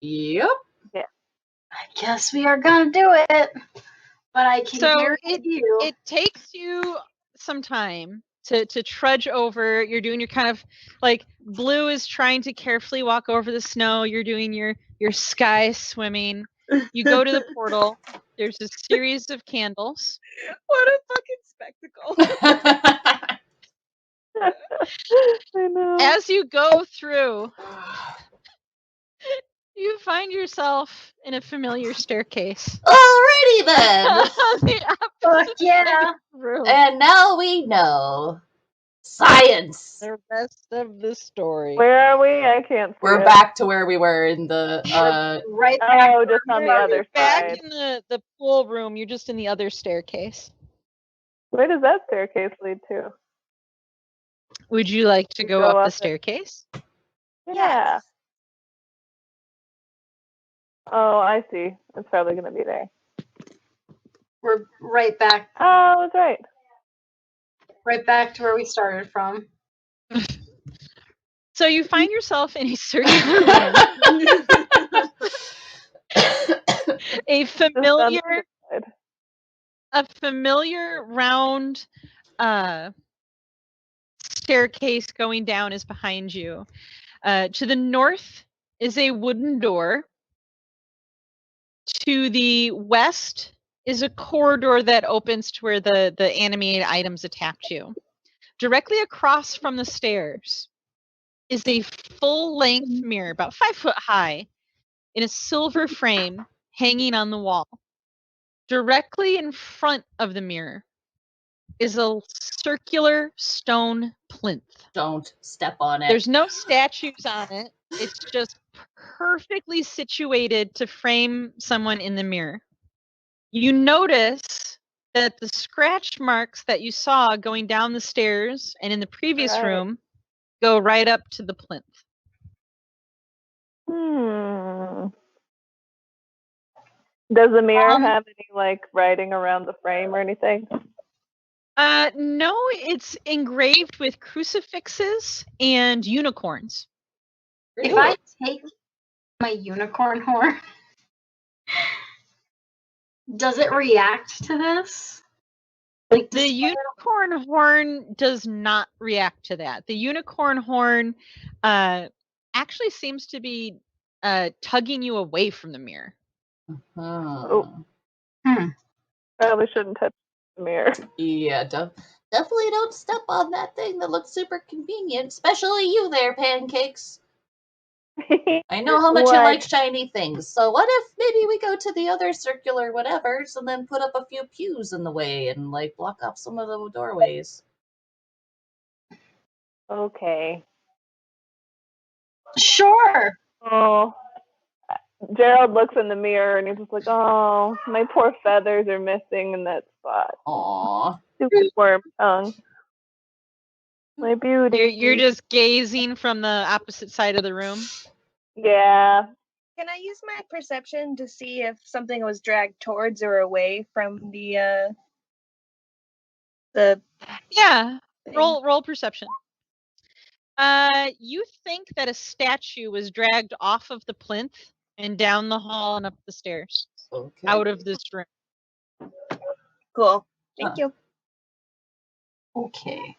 Yep. Yeah. I guess we are gonna do it. But I can guarantee you. It takes you some time to trudge over. You're doing your kind of like Blue is trying to carefully walk over the snow. You're doing your sky swimming. You go to the portal. There's a series of candles. What a fucking spectacle. I know. As you go through, you find yourself in a familiar staircase. Alrighty then. Fuck yeah. And now we know. Science. The rest of the story. Where are we? I can't see We're it. back to where we were in the right back. Oh, just on the other back side. in the pool room. You're just in the other staircase. Where does that staircase lead to? Would you like to go up the staircase? Yeah. Oh, I see. It's probably going to be there. We're right back. Oh, that's right. Right back to where we started from. So you find yourself in a circular room. a familiar round staircase going down is behind you. To the north is a wooden door. To the west is a corridor that opens to where the animated items attach you. Directly across from the stairs is a full-length mirror, about 5 foot high, in a silver frame hanging on the wall. Directly in front of the mirror is a circular stone plinth. Don't step on it. There's no statues on it. It's just perfectly situated to frame someone in the mirror. You notice that the scratch marks that you saw going down the stairs and in the previous room go right up to the plinth. Does the mirror have any like writing around the frame or anything? No, it's engraved with crucifixes and unicorns. If I take my unicorn horn, does it react to this? Like the unicorn horn does not react to that. The unicorn horn actually seems to be tugging you away from the mirror. Probably shouldn't touch the mirror. Yeah, definitely don't step on that thing that looks super convenient, especially you there, Pancakes. I know how much you like shiny things, so what if maybe we go to the other circular whatevers and then put up a few pews in the way and like block off some of the doorways? Okay. Sure. Oh. Gerald looks in the mirror and he's just like, oh, my poor feathers are missing in that spot. Aww. Stupid worm tongue. My beauty. You're just gazing from the opposite side of the room? Yeah. Can I use my perception to see if something was dragged towards or away from the Yeah. Roll perception. You think that a statue was dragged off of the plinth and down the hall and up the stairs. Okay. Out of this room. Cool. Thank you. Okay.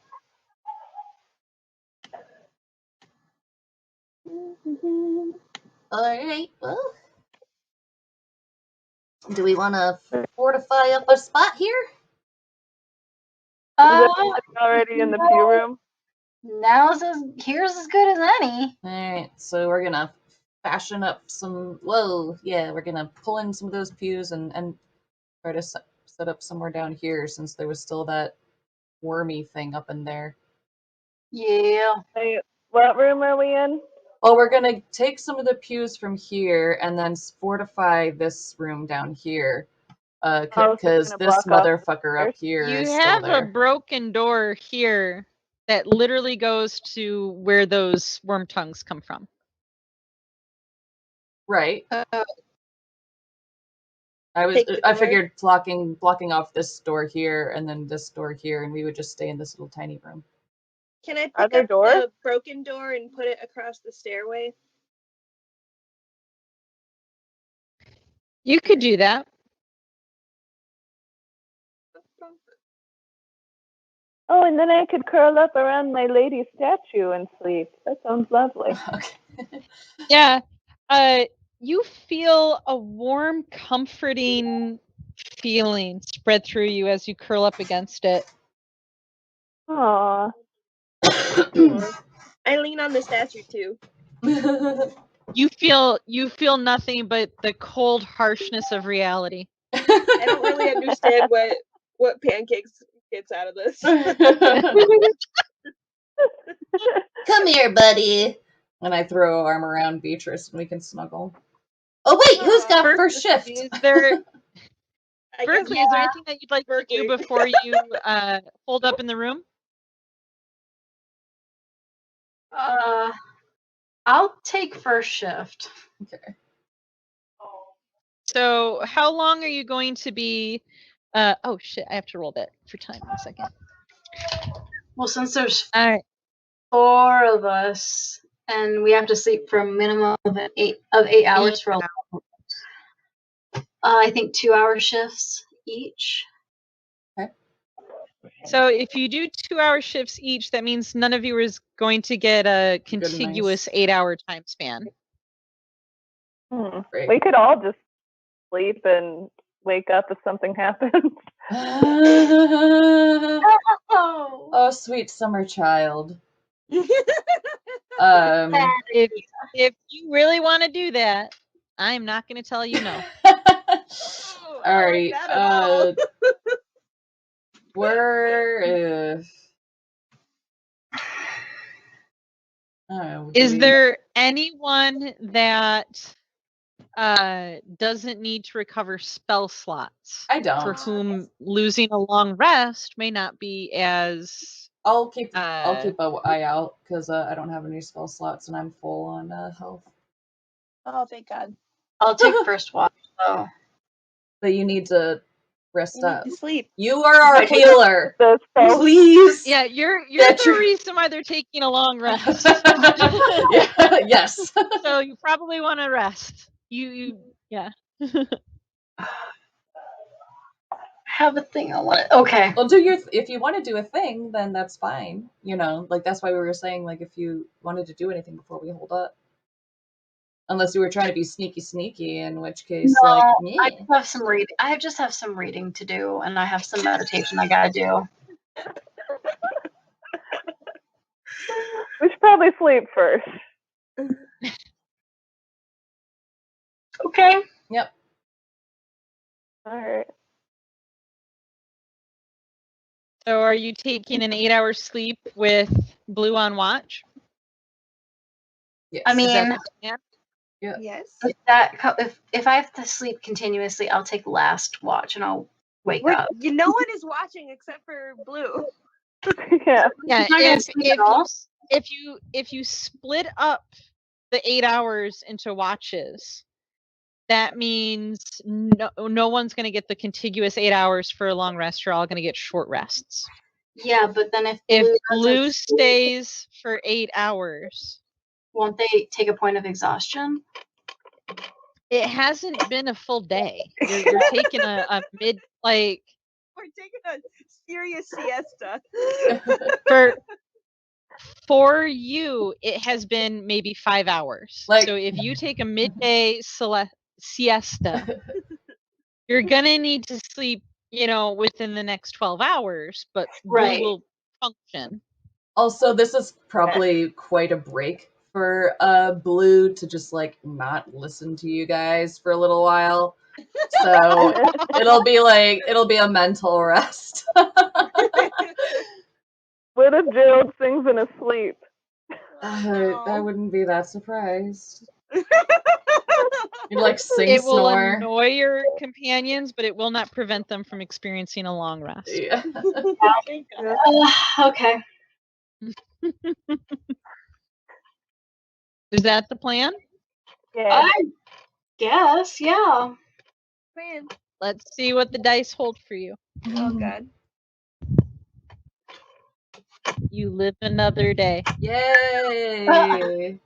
Alright, well. Do we want to fortify up a spot here? Already in the pew room? Here's as good as any. Alright, so we're gonna fashion up some, we're gonna pull in some of those pews and try to set up somewhere down here since there was still that wormy thing up in there. Yeah. Hey, what room are we in? Well, we're gonna take some of the pews from here and then fortify this room down here. Because this motherfucker up here is still there. You have a broken door here that literally goes to where those worm tongues come from. Right. I figured blocking off this door here and then this door here, and we would just stay in this little tiny room. Can I pick up the broken door and put it across the stairway? You could do that. Oh, and then I could curl up around my lady statue and sleep. That sounds lovely. Okay. Yeah. You feel a warm, comforting feeling spread through you as you curl up against it. Aww. I lean on the statue too. You feel nothing but the cold harshness of reality. I don't really understand what Pancakes gets out of this. Come here, buddy. And I throw an arm around Beatrice and we can snuggle. Oh wait, who's got first shift? Berkeley, is there anything that you'd like to do before you hold up in the room? I'll take first shift. Okay. So how long are you going to be oh shit, I have to roll that for time. 1 second. Well, since there's All right. 4 of us, and we have to sleep for a minimum of 8 hours for I think 2-hour shifts each. So if you do 2-hour shifts each, that means none of you is going to get a contiguous 8-hour time span. Great. We could all just sleep and wake up if something happens. Oh, sweet summer child. If you really want to do that, I'm not going to tell you no. All right. Is there anyone that doesn't need to recover spell slots? I don't. For whom losing a long rest may not be as. I'll keep an eye out because I don't have any spell slots and I'm full on health. Oh, thank God. I'll take first watch though. But you need to rest up. Need to sleep. You are our healer. Please. Yeah, you're the reason why they're taking a long rest. Yes. So you probably want to rest. Yeah. Have a thing I want to. Okay. Well, if you want to do a thing, then that's fine. You know, like that's why we were saying, like, if you wanted to do anything before we hold up. Unless you were trying to be sneaky, in which case, no, like, I have some reading. I just have some reading to do, and I have some meditation I gotta do. We should probably sleep first. Okay. Yep. All right. So are you taking an 8-hour sleep with Blue on watch? Yes. I mean, yeah. Yes. If I have to sleep continuously, I'll take last watch and I'll wake up. No one is watching except for Blue. Yeah. Yeah. If you split up the 8 hours into watches, that means no one's going to get the contiguous 8 hours for a long rest. You're all going to get short rests. Yeah, but then if Blue stays for 8 hours, won't they take a point of exhaustion? It hasn't been a full day. You're taking a mid like. We're taking a serious siesta. For you, it has been maybe 5 hours. So if you take a midday siesta, you're gonna need to sleep, within the next 12 hours, but Blue will function. Also, this is probably quite a break for Blue to just like not listen to you guys for a little while. So it'll be a mental rest. What if Gerald sings in his sleep? I wouldn't be that surprised. You'd like sing It will snore. annoy your companions, but it will not prevent them from experiencing a long rest. Yeah. Okay. Is that the plan? Yeah. I guess, yeah. Man. Let's see what the dice hold for you. Oh God. You live another day. Yay!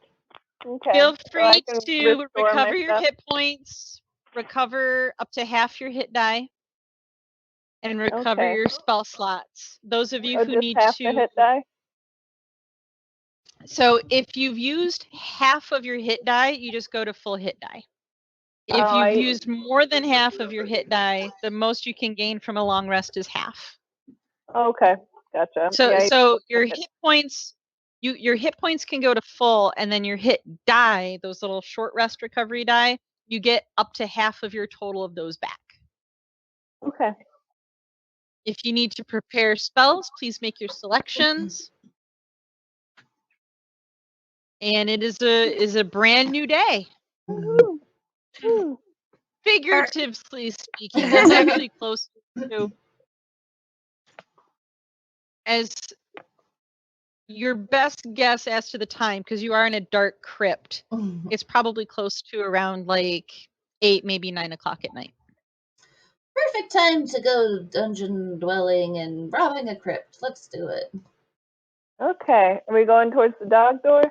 Okay. Feel free So to recover your hit points, recover up to half your hit die, and recover your spell slots. Those of you who need half to the hit die? So if you've used half of your hit die, you just go to full hit die. If you've used more than half of your hit die, the most you can gain from a long rest is half. Okay, gotcha. So your hit points, your hit points can go to full, and then your hit die, those little short rest recovery die, you get up to half of your total of those back. Okay. If you need to prepare spells, please make your selections. And it is a brand new day. Figuratively speaking, that's actually close to as your best guess as to the time, because you are in a dark crypt. It's probably close to around like 8, maybe 9 o'clock at night. Perfect time to go dungeon dwelling and robbing a crypt. Let's do it. Okay. Are we going towards the dog door?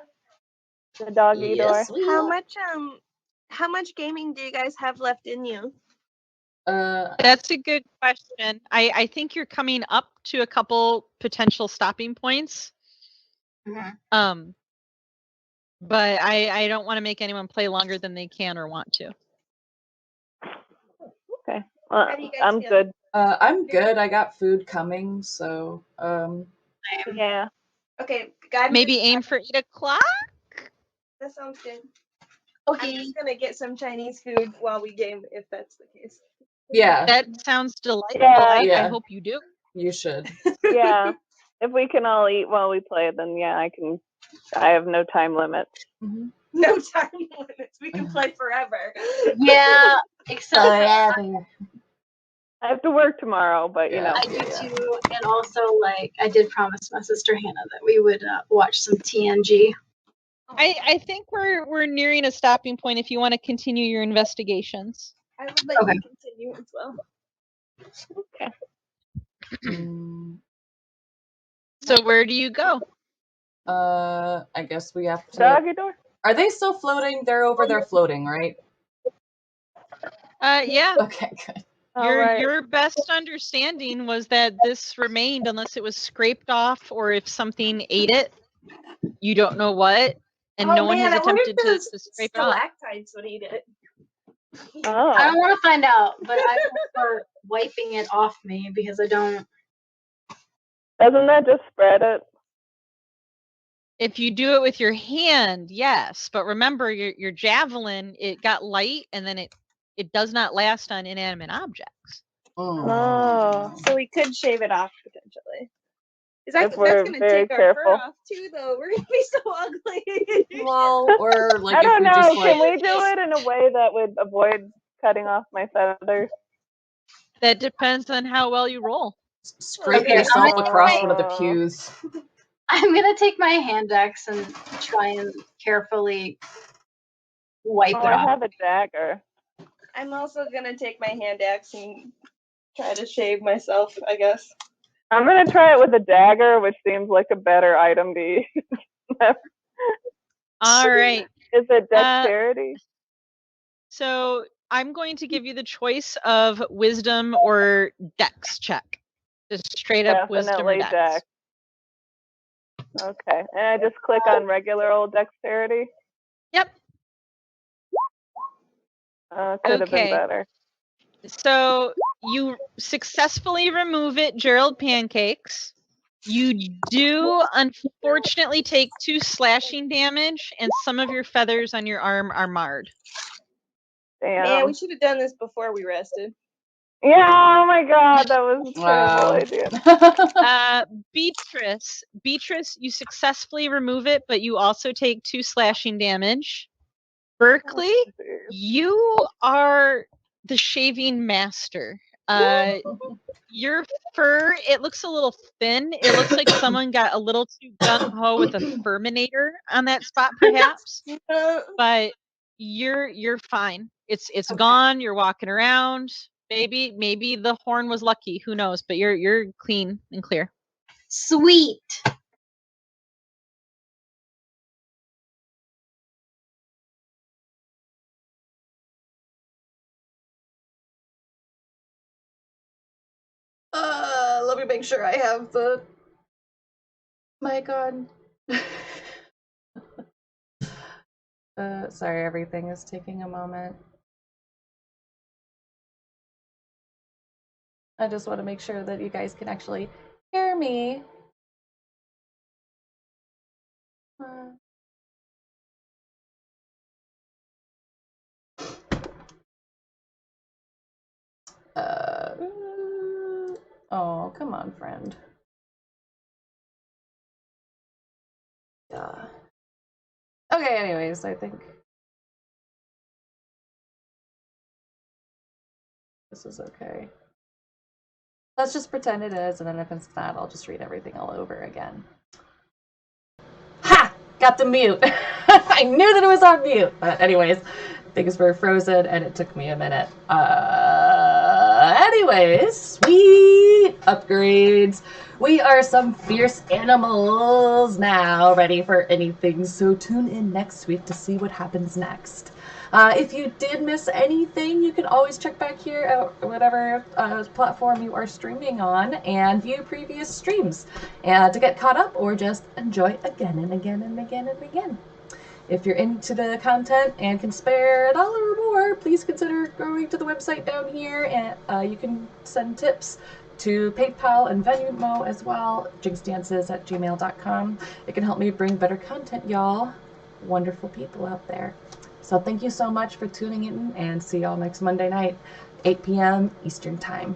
The doggy Yes, door? we How much gaming do you guys have left in you? That's a good question. I think you're coming up to a couple potential stopping points. Mhm. But I don't want to make anyone play longer than they can or want to. Okay. Well, How do you guys I'm feel? good. I'm good. I got food coming, so Yeah. Okay, God. Maybe aim for 8 o'clock? That sounds good. I'm Okay. just gonna get some Chinese food while we game, if that's the case. yeah, That sounds delightful. Yeah. I Yeah. hope you do. you should. Yeah. If we can all eat while we play, then yeah, I have no time limit. No time limits. We can play forever. Yeah, except forever. I have to work tomorrow, but you Yeah. know. I do too, and also like I did promise my sister Hannah that we would watch some TNG. I think we're nearing a stopping point if you want to continue your investigations. I would like Okay. to continue as well. Okay. So where do you go? I guess we have to. Doggy door? Are they still floating? They're over there floating, right? Yeah. Okay, good. Your best understanding was that this remained unless it was scraped off or if something ate it. You don't know what, and no one has I wonder if attempted those to scrape it off. stalactites would eat it. I Oh. don't want to find out, but I prefer wiping it off me because I don't. Doesn't that just spread it? If you do it with your hand, yes. But remember, your javelin, it got light, and then it does not last on inanimate objects. Oh. So we could shave it off potentially. If That's we're gonna very take our careful. fur off too, though. We're gonna be so ugly. Well, or like I if don't we know. just Can like we do it in a way that would avoid cutting off my feathers? That depends on how well you roll. scrape Okay, yourself I'm across gonna- one of the pews. I'm gonna take my hand axe and try and carefully wipe Oh, it I off. have a dagger. I'm also gonna take my hand axe and try to shave myself, I guess. I'm gonna try it with a dagger, which seems like a better item to use. All right. Is it dexterity? So I'm going to give you the choice of wisdom or dex check. Just straight up wisdom or Definitely dex. dex. Okay, and I just click on regular old dexterity. Yep. Could have been Okay. better. So you successfully remove it, Gerald Pancakes. You do unfortunately take 2 slashing damage, and some of your feathers on your arm are marred. Damn. Man, we should have done this before we rested. Yeah, oh my god, that was a terrible idea. Beatrice, you successfully remove it, but you also take 2 slashing damage. Berkeley, you are the shaving master. Your fur, it looks a little thin. It looks like someone got a little too gung-ho with a furminator on that spot, perhaps. But you're fine. It's Okay. gone. You're walking around. Maybe the horn was lucky. Who knows? But you're clean and clear. Sweet. Let me make sure I have the mic on. Sorry, everything is taking a moment. I just want to make sure that you guys can actually hear me. Oh, come on, friend. Yeah. Okay, anyways, I think this is okay. Let's just pretend it is, and then if it's not, I'll just read everything all over again. Ha! Got the mute. I knew that it was on mute. But anyways, things were frozen, and it took me a minute. Anyways, sweet. upgrades. We are some fierce animals now, ready for anything, so tune in next week to see what happens next. If you did miss anything, you can always check back here at whatever platform you are streaming on and view previous streams to get caught up or just enjoy again and again and again and again. If you're into the content and can spare $1 or more, please consider going to the website down here, and you can send tips to PayPal and Venmo as well, jinxdances@gmail.com. It can help me bring better content, y'all. Wonderful people out there. So thank you so much for tuning in, and see y'all next Monday night, 8 p.m. Eastern Time.